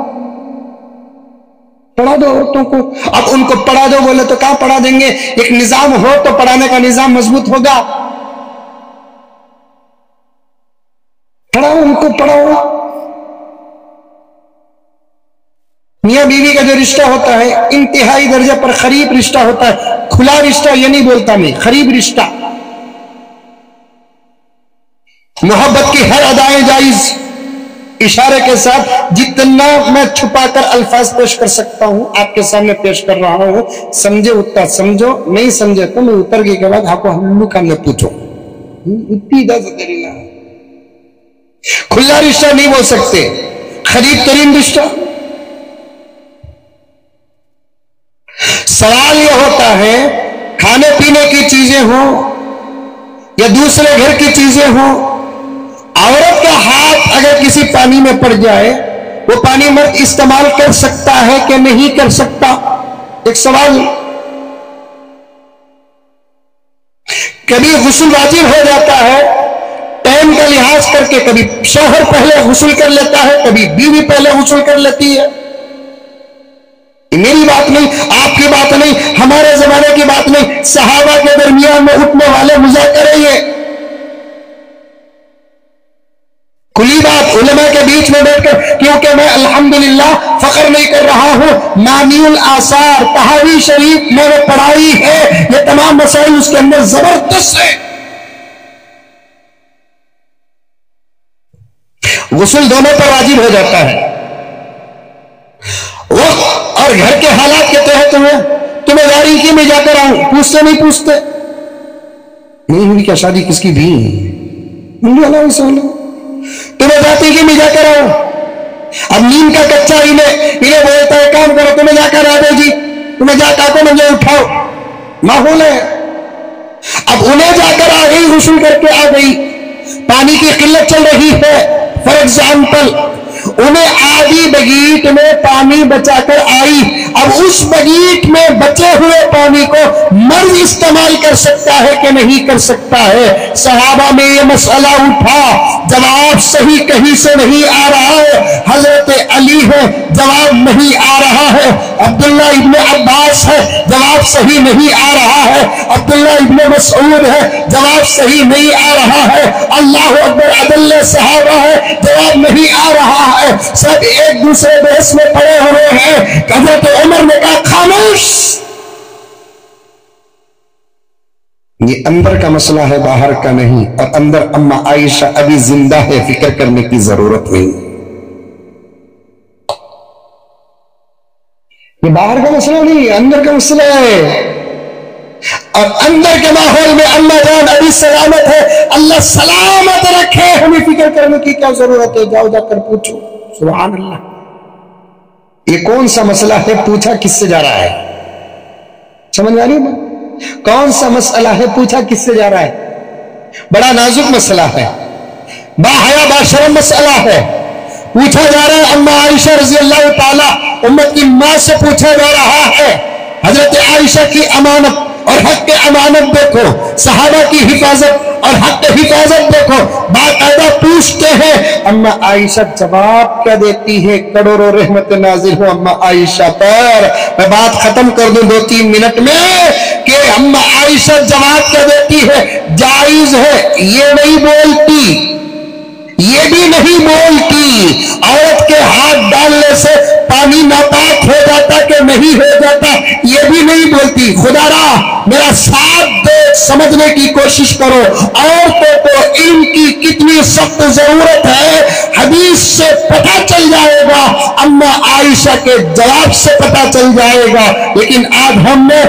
عورتوں کو. اب ان کو پڑھا دو بولے تو کہاں پڑھا دیں گے؟ ایک نظام ہو تو پڑھانے کا نظام مضبوط ہوگا. پڑھاؤ ان کو، پڑھاؤ. میاں بیوی کا جو رشتہ ہوتا ہے انتہائی درجے پر قریب رشتہ ہوتا ہے. کھلا رشتہ یہ نہیں بولتا میں، قریب رشتہ. محبت کی ہر ادائیں جائز، اشارے کے ساتھ جتنا میں چھپا کر الفاظ پیش کر سکتا ہوں آپ کے سامنے پیش کر رہا ہوں. سمجھے اتنا سمجھو، نہیں سمجھے تو میں اتر گئی کے بعد آپ کو ہلو کا نہ پوچھو. اتنی اجازت دے رہی. کھلا رشتہ نہیں بول سکتے، قریب ترین رشتہ. سوال یہ ہوتا ہے کھانے پینے کی چیزیں ہوں یا دوسرے گھر کی چیزیں ہوں، عورت کا ہاتھ اگر کسی پانی میں پڑ جائے وہ پانی مرد استعمال کر سکتا ہے کہ نہیں کر سکتا؟ ایک سوال. کبھی غسل واجب ہو جاتا ہے ٹائم کا لحاظ کر کے، کبھی شوہر پہلے غسل کر لیتا ہے، کبھی بیوی پہلے غسل کر لیتی ہے. میری بات نہیں، آپ کی بات نہیں، ہمارے زمانے کی بات نہیں، صحابہ کے درمیان میں اٹھنے والے مذاکرے یہ کھلی بات علماء کے بیچ میں بیٹھ کر. کیونکہ میں الحمدللہ فخر نہیں کر رہا ہوں، مانی الاثار طحاوی شریف میں نے پڑھائی ہے، یہ تمام مسائل اس کے اندر زبردست ہے. غسل دونوں پر واجب ہو جاتا ہے. وقت اور گھر کے حالات کے تحت تمہیں گاڑی کی میں جا کر آؤں، پوچھتے نہیں پوچھتے نہیں ہوئی کیا شادی کس کی بھی تمہیں جاتی کہ میں جا کر آؤں. اب نیند کا کچا انہیں بولتا ہے کام کرو، تمہیں جا کر آ دو جی، تمہیں جا کر مجھے اٹھاؤ، ماحول ہے. اب انہیں جا کر آ گئی، غسل کر کے آ گئی، پانی کی قلت چل رہی ہے. فار ایگزامپل انہیں آدھی بگیٹ میں پانی بچا کر آئی، اب اب اس بغیٹ میں بچے ہوئے پانی کو مرد استعمال کر سکتا ہے کہ نہیں کر سکتا ہے؟ صحابہ میں یہ مسئلہ اٹھا، جواب صحیح کہیں سے نہیں آ رہا ہے، حضرت علی ہے جواب نہیں آ رہا ہے، عبداللہ ابن عباس ہے جواب صحیح نہیں آ رہا ہے، عبداللہ ابن مسعود ہے جواب صحیح نہیں آ رہا ہے، اللہ اکبر عدل صحابہ ہے جواب نہیں آ رہا ہے، سب ایک دوسرے بحث میں پڑے ہوئے ہیں۔ حضرت عمر نے کہا خاموش، یہ اندر کا مسئلہ ہے باہر کا نہیں، اور اندر اما عائشہ ابھی زندہ ہے، فکر کرنے کی ضرورت نہیں، یہ باہر کا مسئلہ نہیں، اندر کا مسئلہ ہے، اور اندر کے ماحول میں اللہ جان ابھی سلامت ہے، اللہ سلامت رکھے، ہمیں فکر کرنے کی کیا ضرورت ہے؟ جاؤ جا کر پوچھو، سبحان اللہ۔ یہ کون سا مسئلہ ہے؟ پوچھا کس سے جا رہا ہے؟ سمجھ آ رہی ہے؟ کون سا مسئلہ ہے؟ پوچھا کس سے جا رہا ہے؟ بڑا نازک مسئلہ ہے، باحیا باشرم مسئلہ ہے، پوچھا جا رہا ہے اما عائشہ رضی اللہ تعالی امت کی ماں سے پوچھا جا رہا ہے۔ حضرت عائشہ کی امانت اور حق امانت دیکھو، صحابہ کی حفاظت اور حق حفاظت دیکھو، باقاعدہ پوچھتے ہیں، اما عائشہ جواب کیا دیتی ہے؟ کروڑوں رحمت نازل ہو اما عائشہ پر۔ میں بات ختم کر دوں 2-3 منٹ میں کہ اما عائشہ جواب کیا دیتی ہے؟ جائز ہے، یہ نہیں بولتی، یہ بھی نہیں بولتی عورت کے ہاتھ ڈالنے سے پانی ناپاک ہو جاتا کہ نہیں ہو جاتا، یہ بھی نہیں بولتی۔ خدا را میرا ساتھ دے، سمجھنے کی کوشش کرو، عورتوں کو علم کی کتنی سخت ضرورت ہے، حدیث سے پتہ چل جائے گا، اما عائشہ کے جواب سے پتہ چل جائے گا، لیکن آج ہم نے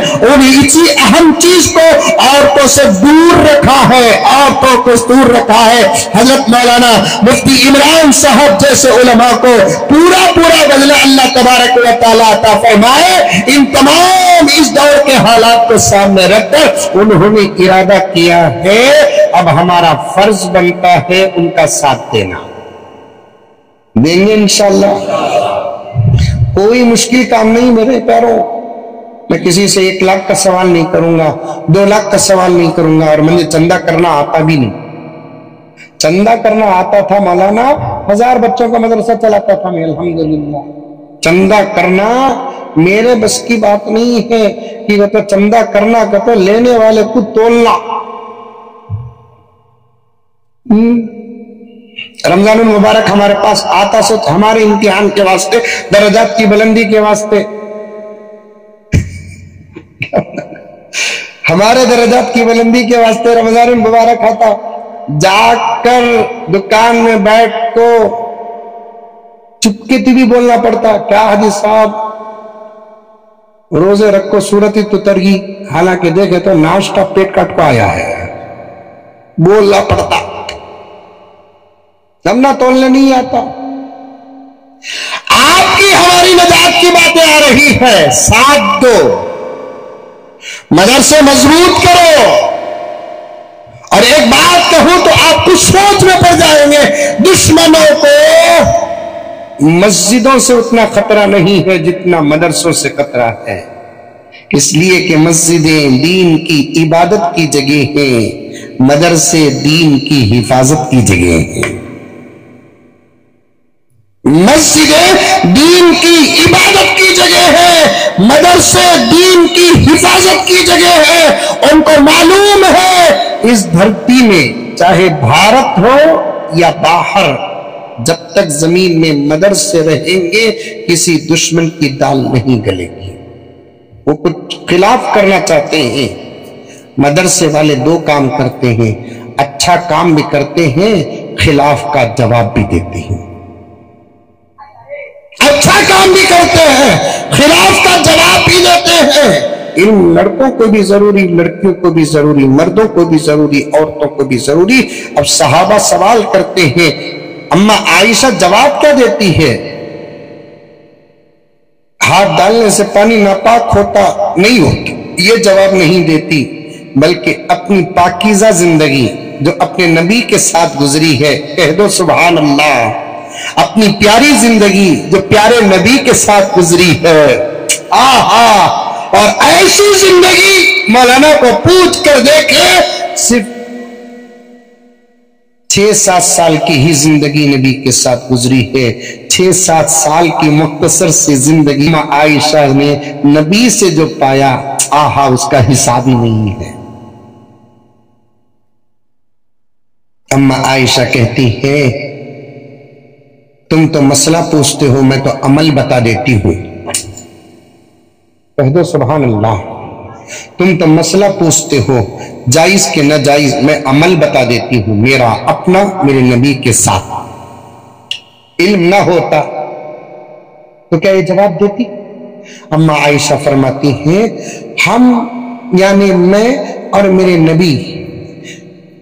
اسی اہم چیز کو عورتوں سے دور رکھا ہے، عورتوں کو دور رکھا ہے۔ حضرت مولانا مفتی عمران صاحب جیسے علماء کو پورا بدلہ اللہ تبارک و تعالیٰ عطا فرمائے، ان تمام اس دور کے حالات کو سامنے رکھ کر انہوں نے ارادہ کیا ہے اب ہمارا فرض بنتا ہے ان کا ساتھ دینا، دیں گے انشاءاللہ۔ کوئی مشکل کام نہیں میرے پیاروں، میں کسی سے 1 لاکھ کا سوال نہیں کروں گا، 2 لاکھ کا سوال نہیں کروں گا، اور مجھے چندہ کرنا آتا بھی نہیں۔ چندہ کرنا آتا تھا مولانا، 1000 بچوں کا مدرسہ چلاتا تھا میں الحمدللہ۔ چندہ کرنا میرے بس کی بات نہیں ہے کہ وہ تو چندہ کرنا کہ تو لینے والے کو تولنا۔ رمضان المبارک ہمارے پاس آتا سو ہمارے امتحان کے واسطے، درجات کی بلندی کے واسطے، ہمارے درجات کی بلندی کے واسطے رمضان المبارک آتا، جا کر دکان میں بیٹھ کو چپکے بھی بولنا پڑتا، کیا حدیث صاحب روزے رکھو سورت تترگی، حالانکہ دیکھے تو ناشتہ پیٹ کٹ کو آیا ہے، بولنا پڑتا، لمنا تولنے نہیں آتا۔ آپ کی ہماری نجات کی باتیں آ رہی ہے، ساتھ دو، مدرسے مضبوط کرو، اور ایک بات کہوں تو آپ کچھ سوچ میں پڑ جائیں گے، دشمنوں کو مسجدوں سے اتنا خطرہ نہیں ہے جتنا مدرسوں سے خطرہ ہے، اس لیے کہ مسجدیں دین کی عبادت کی جگہ ہیں، مدرسے دین کی حفاظت کی جگہ ہیں۔ مسجدیں دین کی عبادت کی جگہ ہے، مدرسے دین کی حفاظت کی جگہ ہے۔ ان کو معلوم ہے اس دھرتی میں چاہے بھارت ہو یا باہر، جب تک زمین میں مدرسے رہیں گے کسی دشمن کی دال نہیں گلے گی۔ وہ کچھ خلاف کرنا چاہتے ہیں، مدرسے والے 2 کام کرتے ہیں، اچھا کام بھی کرتے ہیں، خلاف کا جواب بھی دیتے ہیں۔ اچھا کام بھی کرتے ہیں، خلاف کا جواب بھی دیتے ہیں۔ علم لڑکوں کو بھی ضروری، لڑکیوں کو بھی ضروری، مردوں کو بھی ضروری، عورتوں کو بھی ضروری۔ اب صحابہ سوال کرتے ہیں، اما عائشہ جواب کیا دیتی ہے؟ ہاتھ ڈالنے سے پانی ناپاک ہوتا نہیں ہوتا، یہ جواب نہیں دیتی، بلکہ اپنی پاکیزہ زندگی جو اپنے نبی کے ساتھ گزری ہے، کہہ دو سبحان اللہ، اپنی پیاری زندگی جو پیارے نبی کے ساتھ گزری ہے، اور ایسی زندگی مولانا کو پوچھ کر دیکھے، صرف 6-7 سال کی ہی زندگی نبی کے ساتھ گزری ہے. 6-7 سال کی مختصر سی زندگی میں عائشہ نے نبی سے جو پایا، آہا، اس کا حساب ہی نہیں ہے. اما عائشہ کہتی ہے تم تو مسئلہ پوچھتے ہو، میں تو عمل بتا دیتی ہوں. کہہ دو سبحان اللہ. تم تو مسئلہ پوچھتے ہو جائز کہ ناجائز، میں عمل بتا دیتی ہوں میرا اپنا میرے نبی کے ساتھ. علم نہ ہوتا تو کیا یہ جواب دیتی؟ اما عائشہ فرماتی ہیں ہم یعنی میں اور میرے نبی،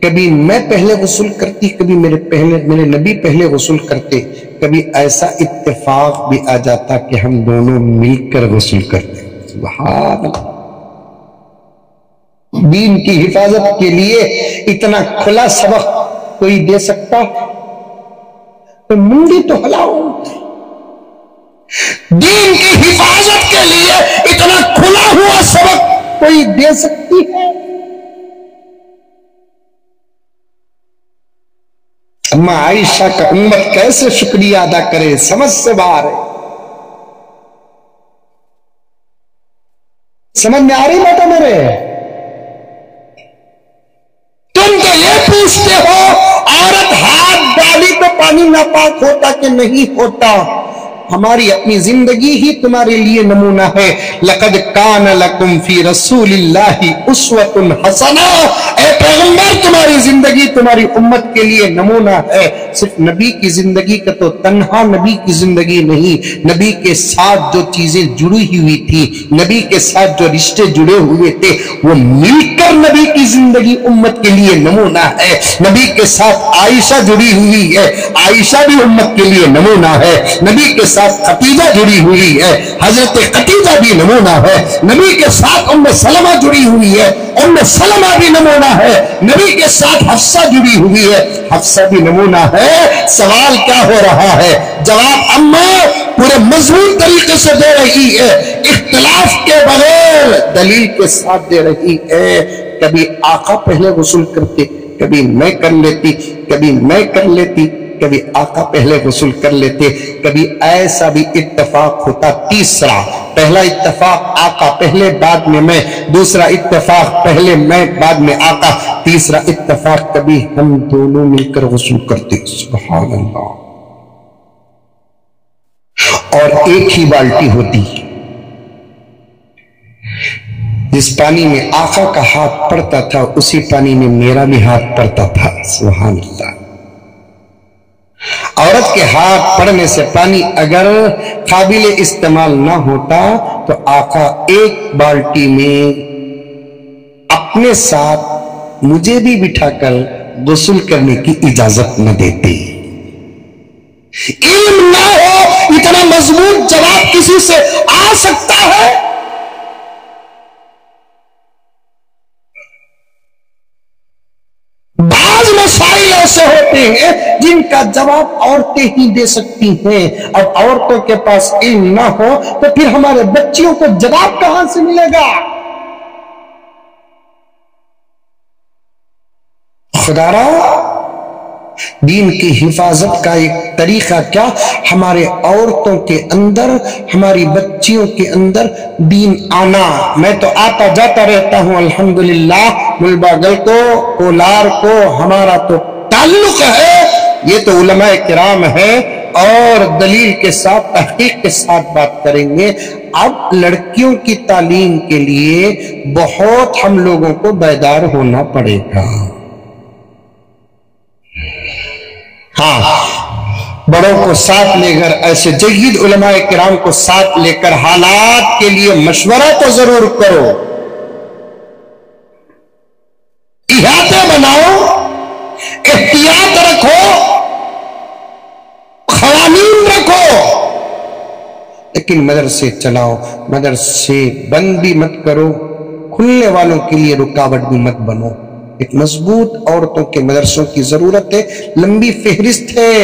کبھی میں پہلے غسل کرتی، کبھی میرے نبی پہلے غسل کرتے، کبھی ایسا اتفاق بھی آ جاتا کہ ہم دونوں مل کر غسل کرتے. سبحان اللہ. دین کی حفاظت کے لیے اتنا کھلا سبق کوئی دے سکتا تو منڈی تو ہلاؤ. دین کی حفاظت کے لیے اتنا کھلا ہوا سبق کوئی دے سکتی ہے؟ اما عائشہ کا امت کیسے شکریہ ادا کرے، سمجھ سے باہر ہے. سمجھ میں آ رہی بات ہے میرے؟ تم تو یہ پوچھتے ہو عورت ہاتھ ڈالی تو پانی ناپاک ہوتا کہ نہیں ہوتا. ہماری اپنی زندگی ہی تمہارے لیے نمونہ ہے. لقد کان لکم فی رسول اللہ اسوۃ حسنہ. اے پیغمبر، تمہاری زندگی تمہاری امت کے لیے نمونہ ہے. صرف نبی کی زندگی کا تو تنہا نبی کی زندگی نہیں، نبی کے ساتھ جو چیزیں جڑی ہوئی تھی، نبی کے ساتھ جو رشتے جڑے ہوئے تھے، وہ مل کر نبی کی زندگی امت کے لیے نمونہ ہے. نبی کے ساتھ عائشہ جڑی ہوئی ہے، عائشہ بھی امت کے لیے نمونہ ہے. نبی کے ساتھ خدیجہ جڑی ہوئی ہے، حضرت خدیجہ بھی نمونہ ہے. نبی کے ساتھ ام سلمہ جڑی ہوئی ہے، ام سلمہ بھی نمونہ ہے. نبی کے ساتھ حفصہ جڑی ہوئی ہے، حفصہ بھی نمونہ ہے. سوال کیا ہو رہا ہے؟ جواب اما پورے مضمون طریقے سے دے رہی ہے، اختلاف کے بغیر دلیل کے ساتھ دے رہی ہے. کبھی آقا پہلے غسل کرتے، کبھی میں کر لیتی، کبھی میں کر لیتی، کبھی آقا پہلے غسل کر لیتے. کبھی ایسا بھی اتفاق ہوتا. تیسرا، پہلا اتفاق آقا پہلے بعد میں، دوسرا اتفاق پہلے میں بعد میں آقا، تیسرا اتفاق کبھی ہم دونوں مل کر غسل کرتے. سبحان اللہ. اور ایک ہی بالٹی ہوتی، جس پانی میں آقا کا ہاتھ پڑتا تھا اسی پانی میں میرا بھی ہاتھ پڑتا تھا. سبحان اللہ. عورت کے ہاتھ پڑنے سے پانی اگر قابل استعمال نہ ہوتا تو آقا ایک بالٹی میں اپنے ساتھ مجھے بھی بٹھا کر غسل کرنے کی اجازت نہ دیتے. علم نہ ہو اتنا مضبوط جواب کسی سے آ سکتا ہے؟ بعض مسائل ایسے ہوتے ہیں جن کا جواب عورتیں ہی دے سکتی ہیں. اب عورتوں کے پاس علم نہ ہو تو پھر ہمارے بچیوں کو جواب کہاں سے ملے گا؟ خدا را دین کی حفاظت کا ایک طریقہ کیا، ہمارے عورتوں کے اندر، ہماری بچیوں کے اندر دین آنا. میں تو آتا جاتا رہتا ہوں الحمدللہ. ملباگل کو، کولار کو ہمارا تو تعلق ہے. یہ تو علماء کرام ہے اور دلیل کے ساتھ تحقیق کے ساتھ بات کریں گے. اب لڑکیوں کی تعلیم کے لیے بہت ہم لوگوں کو بیدار ہونا پڑے گا. ہاں، بڑوں کو ساتھ لے کر، ایسے جید علماء کرام کو ساتھ لے کر حالات کے لیے مشورہ تو ضرور کرو. احاطے بناؤ، احتیاط رکھو، قوانین رکھو، لیکن مدرسے چلاؤ. مدرسے بند بھی مت کرو، کھلنے والوں کے لیے رکاوٹ بھی مت بنو. ایک مضبوط عورتوں کے مدرسوں کی ضرورت ہے. لمبی فہرست ہے.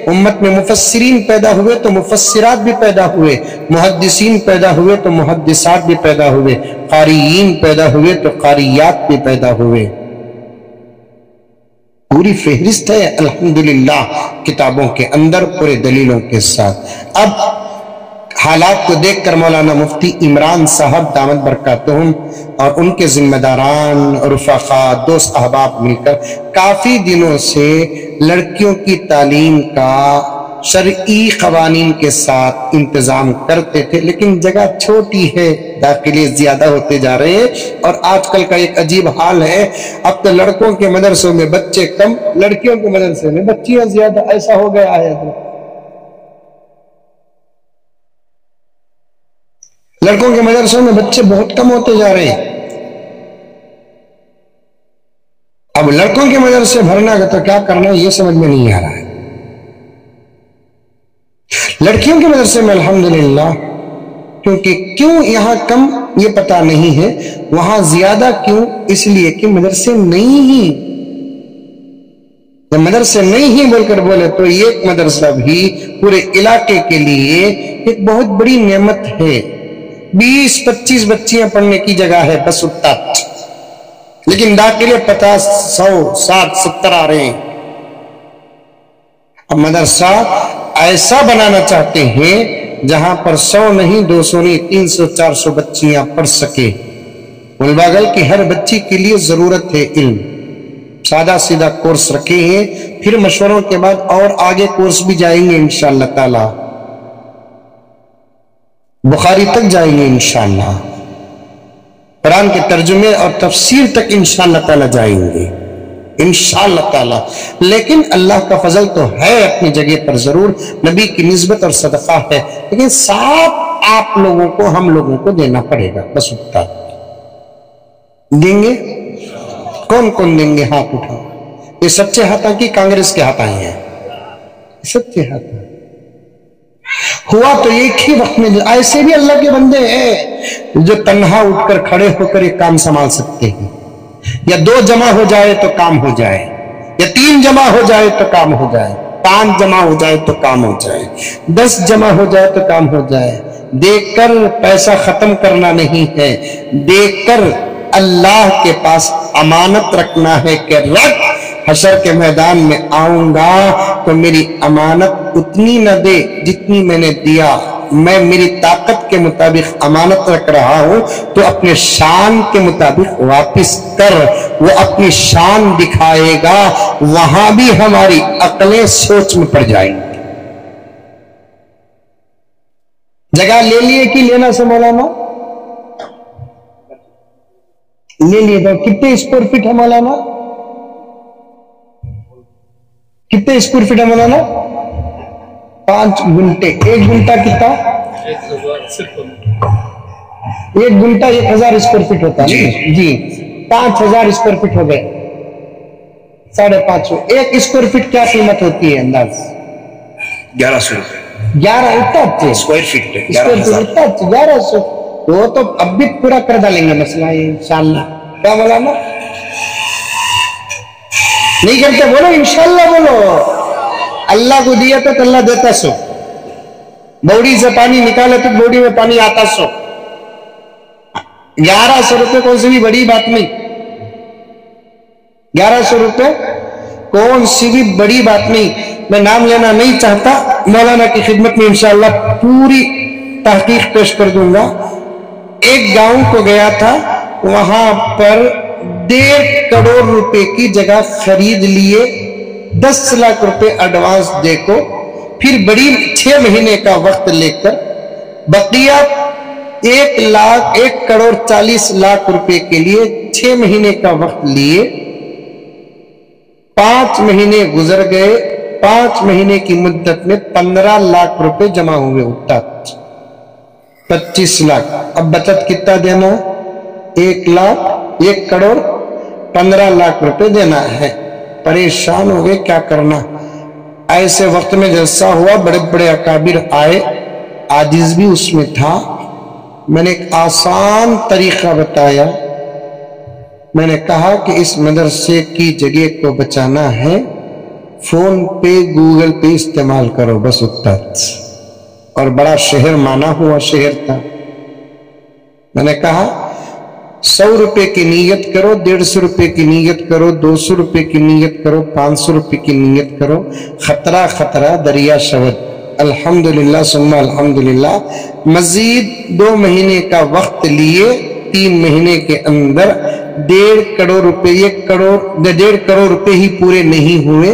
امت میں مفسرین پیدا ہوئے تو مفسرات بھی پیدا ہوئے, محدثین پیدا ہوئے تو محدثات بھی پیدا ہوئے, قاریین پیدا ہوئے تو قاریات بھی پیدا ہوئے. پوری فہرست ہے الحمدللہ کتابوں کے اندر پورے دلیلوں کے ساتھ. اب حالات کو دیکھ کر مولانا مفتی عمران صاحب دامت برکاتہم اور ان کے ذمہ داران, رفقا, دوست احباب مل کر کافی دنوں سے لڑکیوں کی تعلیم کا شرعی قوانین کے ساتھ انتظام کرتے تھے, لیکن جگہ چھوٹی ہے, داخلے زیادہ ہوتے جا رہے ہیں. اور آج کل کا ایک عجیب حال ہے, اب تو لڑکوں کے مدرسوں میں بچے کم, لڑکیوں کے مدرسے میں بچیاں زیادہ. ایسا ہو گیا ہے. لڑکوں کے مدرسوں میں بچے بہت کم ہوتے جا رہے ہیں. اب لڑکوں کے مدرسے بھرنا تو کیا کرنا ہے یہ سمجھ میں نہیں آ رہا ہے. لڑکیوں کے مدرسے میں الحمدللہ, کیونکہ کیوں یہاں کم یہ پتا نہیں ہے, وہاں زیادہ کیوں, اس لیے کہ مدرسے نہیں ہی. جب مدرسے نہیں ہی بول کر بولے تو ایک مدرسہ بھی پورے علاقے کے لیے ایک بہت بڑی نعمت ہے. 20-25 بچیاں پڑھنے کی جگہ ہے بس اتنا, لیکن داخلے 50, 100, 60, 70 آ رہے ہیں. اب مدرسہ ایسا بنانا چاہتے ہیں جہاں پر 100 نہیں, 200 نہیں, 300, 400 بچیاں پڑھ سکے. ملباگل کی ہر بچی کے لیے ضرورت ہے علم. سادہ سیدھا کورس رکھے ہیں, پھر مشوروں کے بعد اور آگے کورس بھی جائیں گے انشاءاللہ تعالی. بخاری تک جائیں گے انشاءاللہ, قرآن کے ترجمے اور تفسیر تک انشاءاللہ تعالی جائیں گے انشاءاللہ تعالی. لیکن اللہ کا فضل تو ہے اپنی جگہ پر ضرور, نبی کی نسبت اور صدقہ ہے, لیکن ساتھ آپ لوگوں کو, ہم لوگوں کو دینا پڑے گا. بس اتنا دیں گے. کون کون دیں گے؟ ہاتھ اٹھاؤ. یہ سچے ہاتھاں کی کانگریس کے ہاتھ آئے ہیں؟ سچے ہاتھ ہوا تو ایک ہی وقت میں. ایسے بھی اللہ کے بندے ہیں جو تنہا اٹھ کر کھڑے ہو کر ایک کام سنبھال سکتے ہیں. یا 2 جمع ہو جائے تو کام ہو جائے, یا 3 جمع ہو جائے تو کام ہو جائے, 5 جمع ہو جائے تو کام ہو جائے, 10 جمع ہو جائے تو کام ہو جائے. دیکھ کر پیسہ ختم کرنا نہیں ہے, دیکھ کر اللہ کے پاس امانت رکھنا ہے کہ رکھ, حشر کے میدان میں آؤں گا تو میری امانت اتنی نہ دے جتنی میں نے دیا. میں میری طاقت کے مطابق امانت رکھ رہا ہوں تو اپنے شان کے مطابق واپس کر. وہ اپنی شان دکھائے گا, وہاں بھی ہماری عقلیں سوچ میں پڑ جائیں گی. جگہ لے لیے کہ لینا سے مولانا لے لیے تو کتنے اسکوائر فٹ ہے مولانا؟ کتنے اسکوائر فٹ ہے مولانا؟ 5 گھنٹے. 1 گھنٹہ کتنا؟ 1 گھنٹہ 1000 اسکوائر فٹ ہوتا ہے جی. 5000 اسکوائر فٹ ہو گئے, 550. 1 اسکوائر فٹ کیا قیمت ہوتی ہے انداز؟ 1100 11 اتنا اسکوائر فٹ. 1100. وہ تو اب بھی پورا کر ڈالیں گے مسئلہ انشاءاللہ. کیا مولانا نہیں کرتے؟ بولو انشاءاللہ بولو. اللہ کو دیا تو اللہ دیتا سو. بوڑی سے پانی نکالا تو بوڑی میں پانی آتا سو. 1100 روپے کون سی بھی بڑی بات نہیں. 1100 روپے کون سی بھی بڑی بات نہیں. میں نام لینا نہیں چاہتا, مولانا کی خدمت میں انشاءاللہ پوری تحقیق پیش کر دوں گا. ایک گاؤں کو گیا تھا, وہاں پر 1.5 کروڑ روپے کی جگہ خرید لیے, 10 لاکھ روپے ایڈوانس دے کو, پھر بڑی 6 مہینے کا وقت لے کر بقیہ 1 کروڑ 40 لاکھ روپے کے لیے 6 مہینے کا وقت لیے. 5 مہینے گزر گئے, 5 مہینے کی مدت میں 15 لاکھ روپے جمع ہوئے. اٹھا 25 لاکھ. اب بچت کتنا دینا؟ 1 کروڑ 15 لاکھ روپے دینا ہے. پریشان ہو گئے کیا کرنا. ایسے وقت میں جلسہ ہوا, بڑے بڑے اکابر آئے, عاجز بھی اس میں تھا. میں نے ایک آسان طریقہ بتایا, میں نے کہا کہ اس مدرسے کی جگہ کو بچانا ہے، فون پے گوگل پے استعمال کرو، بس اتنا۔ اور بڑا شہر مانا ہوا شہر تھا۔ میں نے کہا 100 روپے کی نیت کرو، 150 روپے کی نیت کرو، 200 روپے کی نیت کرو، 500 روپے کی نیت کرو، خطرہ خطرہ دریا شود۔ الحمدللہ ثم الحمدللہ، مزید 2 مہینے کا وقت لیے 3 مہینے کے اندر 1.5 کروڑ روپے، 1.5 کروڑ روپے ہی پورے نہیں ہوئے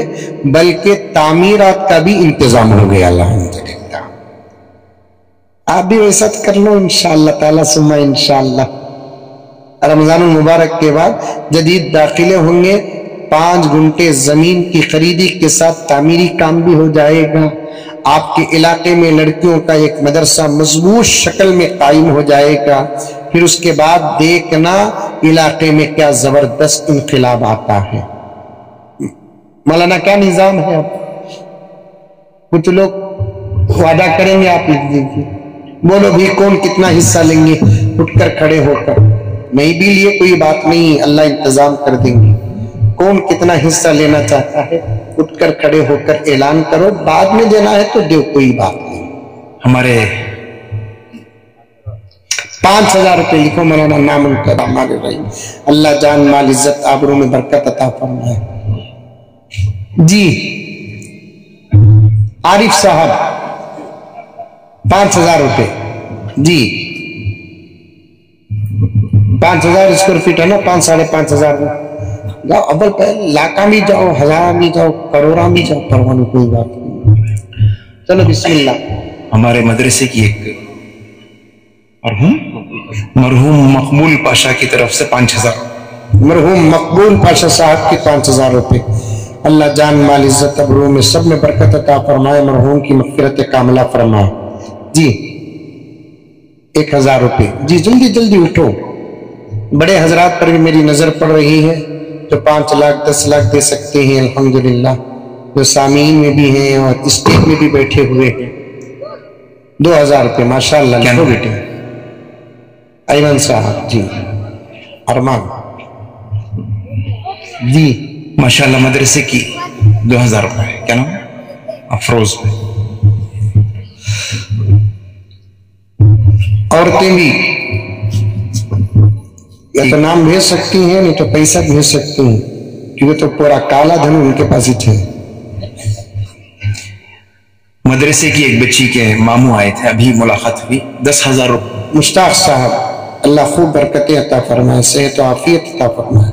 بلکہ تعمیرات کا بھی انتظام ہو گیا الحمدللہ۔ آپ بھی ویسا کر لو انشاءاللہ تعالی ثم انشاءاللہ۔ رمضان المبارک کے بعد جدید داخلے ہوں گے، 5 گھنٹے زمین کی خریدی کے ساتھ تعمیری کام بھی ہو جائے گا۔ آپ کے علاقے میں لڑکیوں کا ایک مدرسہ مضبوط شکل میں قائم ہو جائے گا۔ پھر اس کے بعد دیکھنا علاقے میں کیا زبردست انقلاب آتا ہے۔ مولانا کیا نظام ہے؟ اب کچھ لوگ وعدہ کریں گے، آپ لکھ دیجیے، بولو بھی کون کتنا حصہ لیں گے، اٹھ کر کھڑے ہو کر۔ نہیں بھی لیے کوئی بات نہیں، اللہ انتظام کر دیں گے۔ کون کتنا حصہ لینا چاہتا ہے اٹھ کر کھڑے ہو کر اعلان کرو، بعد میں دینا ہے تو دیو، کوئی بات نہیں۔ ہمارے 5000 روپے لکھو، مولانا نام ان کا ہمارے بھائی، اللہ جان مال عزت آبرو میں برکت عطا فرمائے۔ جی عارف صاحب 5000 روپے، جی 5000 اسکوائر فٹ ہے نا، 5 ساڑھے 5000 میں جاؤ، اول پہلے لاکھاں بھی جاؤ، ہزار بھی جاؤ، کروڑاں بھی جاؤ، پروانہ کوئی بات نہیں۔ چلو بسم اللہ۔ ہمارے مدرسے کی ایک مرحوم مقبول پاشا کی طرف سے 5000، مرحوم مقبول پاشا صاحب کی 5000 روپے، اللہ جان مال عزت ابرو میں سب میں برکت عطا فرمائے، مرحوم کی مغفرت کاملہ فرمائے۔ جی 1000 روپے، جی جلدی جلدی اٹھو، بڑے حضرات پر بھی میری نظر پڑ رہی ہے جو 5 لاکھ 10 لاکھ دے سکتے ہیں الحمدللہ، جو سامعین میں بھی ہیں اور اسٹیج میں بھی بیٹھے ہوئے ہیں۔ 2000 روپے ماشاءاللہ لکھو بیٹے۔ ایمن صاحب، جی ارمان، جی ماشاءاللہ مدرسے کی 2000 روپے، کیا نام؟ افروز۔ عورتیں بھی یا تو نام بھیج سکتی ہیں، نہیں تو پیسہ بھیج سکتی ہیں، کیونکہ تو پورا کالا دھن ان کے پاس ہی تھے۔ مدرسے کی ایک بچی کے ماموں آئے تھے، ابھی ملاقات ہوئی، 10,000 روپے۔ مشتاق صاحب، اللہ خوب برکتیں عطا فرمائے، صحت و عافیت عطا فرمائے۔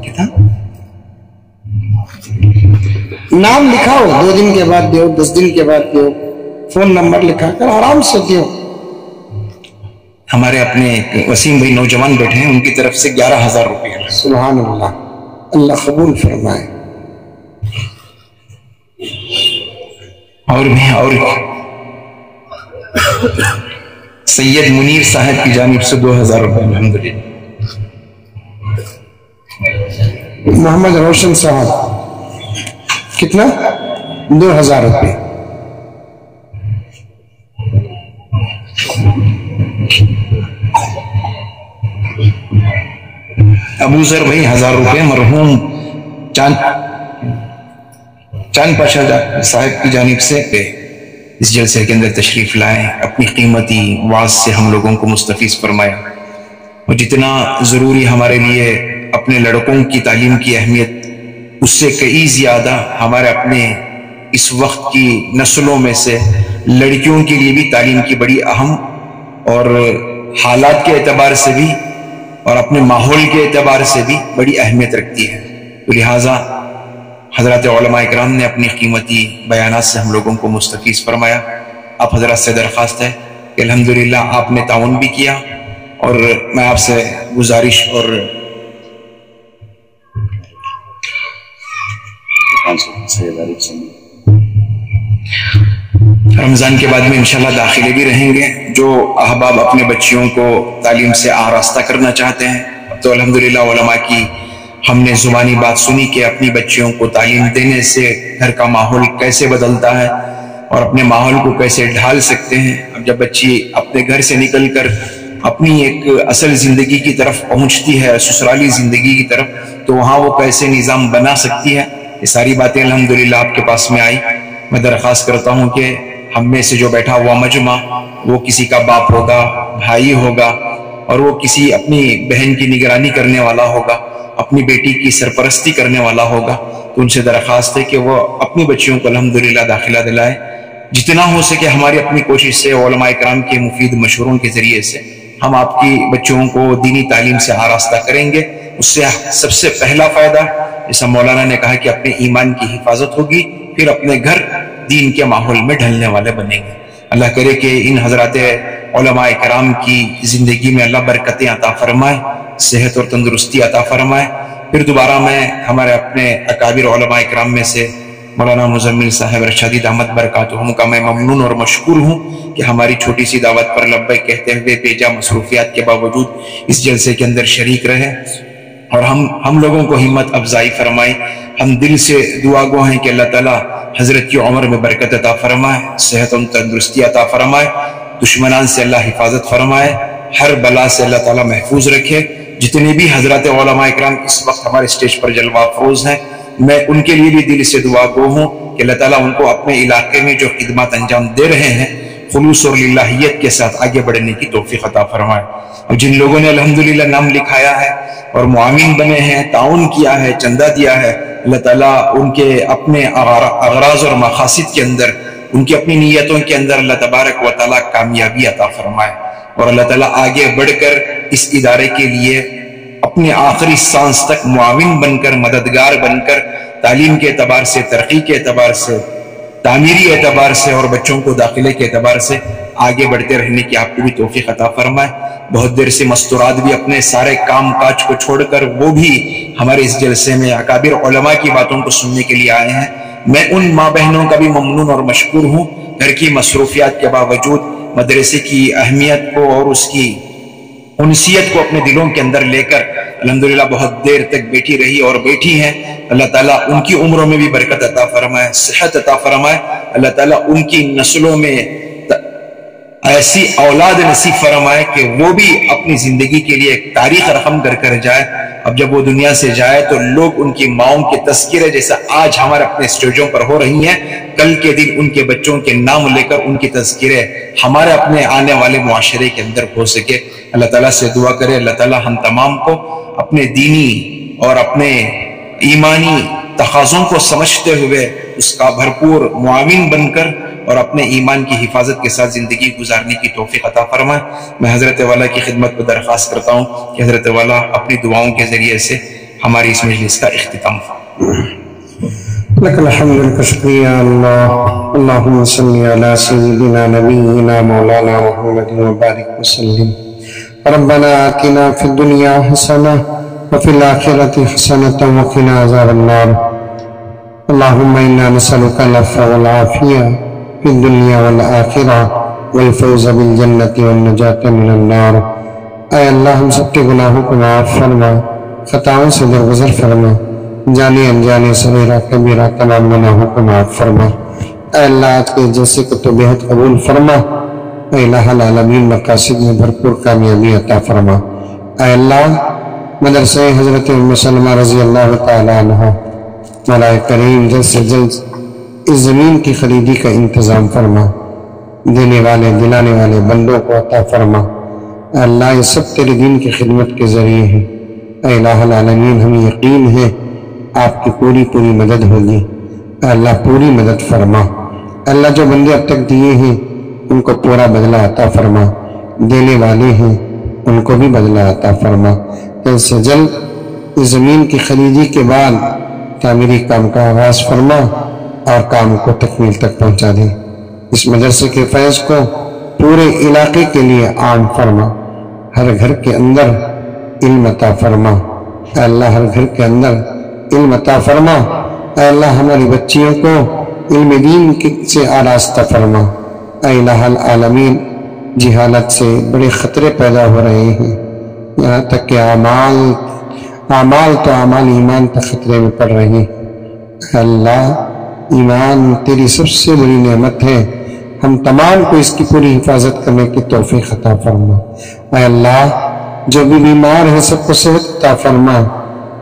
نام لکھاؤ، 2 دن کے بعد دیو، 10 دن کے بعد دیو، فون نمبر لکھا کر آرام سے دیو۔ ہمارے اپنے ایک وسیم بھائی نوجوان بیٹھے ہیں، ان کی طرف سے 11,000 روپے۔ سبحان اللہ، اللہ قبول فرمائے۔ اور سید منیر صاحب کی جانب سے 2000 روپے الحمدللہ۔ محمد روشن صاحب کتنا؟ 2000 روپے۔ ابو ذر بھائی 1000 روپے مرحوم چاند پاشا صاحب کی جانب سے اس جلسے کے اندر تشریف لائے، اپنی قیمتی واعظ سے ہم لوگوں کو مستفیض فرمایا، اور جتنا ضروری ہمارے لیے اپنے لڑکوں کی تعلیم کی اہمیت، اس سے کئی زیادہ ہمارے اپنے اس وقت کی نسلوں میں سے لڑکیوں کے لیے بھی تعلیم کی بڑی اہم اور حالات کے اعتبار سے بھی اور اپنے ماحول کے اعتبار سے بھی بڑی اہمیت رکھتی ہے۔ تو لہٰذا حضرات علماء اکرام نے اپنی قیمتی بیانات سے ہم لوگوں کو مستفیض فرمایا۔ آپ حضرات سے درخواست ہے کہ الحمدللہ آپ نے تعاون بھی کیا، اور میں آپ سے گزارش اور رمضان کے بعد میں انشاءاللہ داخلے بھی رہیں گے، جو احباب اپنے بچیوں کو تعلیم سے آراستہ کرنا چاہتے ہیں۔ اب تو الحمدللہ علماء کی ہم نے زبانی بات سنی کہ اپنی بچیوں کو تعلیم دینے سے گھر کا ماحول کیسے بدلتا ہے اور اپنے ماحول کو کیسے ڈھال سکتے ہیں۔ اب جب بچی اپنے گھر سے نکل کر اپنی ایک اصل زندگی کی طرف پہنچتی ہے، سسرالی زندگی کی طرف، تو وہاں وہ کیسے نظام بنا سکتی ہے. یہ ساری باتیں الحمدللہ آپ کے پاس میں آئی. میں درخواست کرتا ہوں کہ ہم میں سے جو بیٹھا ہوا مجمع، وہ کسی کا باپ ہوگا، بھائی ہوگا، اور وہ کسی اپنی بہن کی نگرانی کرنے والا ہوگا، اپنی بیٹی کی سرپرستی کرنے والا ہوگا، تو ان سے درخواست ہے کہ وہ اپنی بچیوں کو الحمدللہ داخلہ دلائے. جتنا ہو سکے ہماری اپنی کوشش سے، علماء کرام کے مفید مشوروں کے ذریعے سے ہم آپ کی بچوں کو دینی تعلیم سے آراستہ کریں گے. اس سے سب سے پہلا فائدہ، جیسا مولانا نے کہا، کہ اپنے ایمان کی حفاظت ہوگی، پھر اپنے گھر دین کے ماحول میں ڈھلنے والے بنیں گے. اللہ کرے کہ ان حضرات علماء کرام کی زندگی میں اللہ برکتیں عطا فرمائے، صحت اور تندرستی عطا فرمائے. پھر دوبارہ میں ہمارے اپنے اکابر علماء کرام میں سے مولانا مزمل صاحب ارشادی دامت برکاتہم کا میں ممنون اور مشکور ہوں کہ ہماری چھوٹی سی دعوت پر لبیک کہتے ہوئے بیجا مصروفیات کے باوجود اس جلسے کے اندر شریک رہے اور ہم لوگوں کو ہمت افزائی فرمائی. ہم دل سے دعا گو ہیں کہ اللہ تعالیٰ حضرت کی عمر میں برکت عطا فرمائے، صحت و تندرستی عطا فرمائے، دشمنان سے اللہ حفاظت فرمائے، ہر بلا سے اللہ تعالیٰ محفوظ رکھے. جتنے بھی حضرات علماء اکرام اس وقت ہمارے اسٹیج پر جلوہ افروز ہیں، میں ان کے لیے بھی دل سے دعا گو ہوں کہ اللہ تعالیٰ ان کو اپنے علاقے میں جو خدمات انجام دے رہے ہیں خلوص اور للہیت کے ساتھ آگے بڑھنے کی توفیق عطا فرمائے. اور جن لوگوں نے الحمدللہ نام لکھایا ہے اور معاون بنے ہیں، تعاون کیا ہے، چندہ دیا ہے، اللہ تعالیٰ ان کے اپنے اغراض اور مقاصد کے اندر، ان کی اپنی نیتوں کے اندر اللہ تبارک و تعالیٰ کامیابی عطا فرمائے. اور اللہ تعالیٰ آگے بڑھ کر اس ادارے کے لیے اپنے آخری سانس تک معاون بن کر، مددگار بن کر، تعلیم کے اعتبار سے، ترقی کے اعتبار سے، تعمیری اعتبار سے اور بچوں کو داخلے کے اعتبار سے آگے بڑھتے رہنے کی آپ کو بھی توفیق عطا فرمائے. بہت دیر سے مستورات بھی اپنے سارے کام کاج کو چھوڑ کر وہ بھی ہمارے اس جلسے میں اکابر علماء کی باتوں کو سننے کے لیے آئے ہیں. میں ان ماں بہنوں کا بھی ممنون اور مشکور ہوں. گھر کی مصروفیات کے باوجود مدرسے کی اہمیت کو اور اس کی انسیت کو اپنے دلوں کے اندر لے کر الحمدللہ بہت دیر تک بیٹھی رہی اور بیٹھی ہیں. اللہ تعالیٰ ان کی عمروں میں بھی برکت عطا فرمائے، صحت عطا فرمائے. اللہ تعالیٰ ان کی نسلوں میں ایسی اولاد نصیب فرمائے کہ وہ بھی اپنی زندگی کے لیے ایک تاریخ رقم کر جائے. اب جب وہ دنیا سے جائے تو لوگ ان کی ماؤں کے تذکرے جیسا آج ہمارے اپنے اسٹیجوں پر ہو رہی ہیں، کل کے دن ان کے بچوں کے نام لے کر ان کی تذکرے ہمارے اپنے آنے والے معاشرے کے اندر ہو سکے. اللہ تعالیٰ سے دعا کرے اللہ تعالیٰ ہم تمام کو اپنے دینی اور اپنے ایمانی تقاضوں کو سمجھتے ہوئے اس کا بھرپور معاون بن کر اور اپنے ایمان کی حفاظت کے ساتھ زندگی گزارنے کی توفیق عطا فرمائے. میں حضرت والا کی خدمت کو درخواست کرتا ہوں کہ حضرت والا اپنی دعاؤں کے ذریعے سے ہماری اس مجلس کا اختتام فرمائے. لك الحمد لك شكريا الله. اللهم صل على سيدنا نبينا مولانا محمد وبارك وسلم. ربنا آتنا في الدنيا حسنة وفي الآخرة حسنة وقنا عذاب النار. اللهم إنا نسألك العفو والعافية في الدنيا والآخرة والفوز بالجنة والنجاة من النار. اے اللہ ہم سب کے گناہوں کو معاف فرما، خطاؤں سے درگزر فرما، جانے انجانے صغیرہ کبیرہ تمام گناہوں کو معاف فرما. اے اللہ آج کے جلسے کو تو بہت قبول فرما. اے الہ العالمین مقاصد میں بھرپور کامیابی عطا فرما. اے اللہ مدرسہ حضرت ام سلمہ رضی اللہ تعالی عنہ مولا کریم جلد سے جلد اس زمین کی خریدی کا انتظام فرما. دینے والے دلانے والے بندوں کو عطا فرما. اے اللہ یہ سب تیرے دین کی خدمت کے ذریعے ہیں. اے الہ العالمین ہمیں یقین ہے آپ کی پوری مدد ہوگی. اے اللہ پوری مدد فرما. اے اللہ جو بندے اب تک دیے ہیں ان کو پورا بدلہ عطا فرما. دینے والے ہیں ان کو بھی بدلہ عطا فرما. جلد سے جلد اس زمین کی خریدی کے بعد تعمیری کام کا آغاز فرما اور کام کو تکمیل تک پہنچا دے. اس مدرسے کے فیض کو پورے علاقے کے لیے عام فرما. ہر گھر کے اندر علم عطا فرما. اے اللہ ہر گھر کے اندر علم عطا فرما. اے اللہ ہماری بچیوں کو علم دین سے آراستہ فرما. اے الہ العالمین جہالت سے بڑے خطرے پیدا ہو رہے ہیں، یہاں تک کہ اعمال تو اعمال ایمان تک خطرے میں پڑ رہے ہیں. اے اللہ ایمان تیری سب سے بڑی نعمت ہے، ہم تمام کو اس کی پوری حفاظت کرنے کی توفیق عطا فرما. اے اللہ جو بھی بیمار ہے سب کو صحت عطا فرما،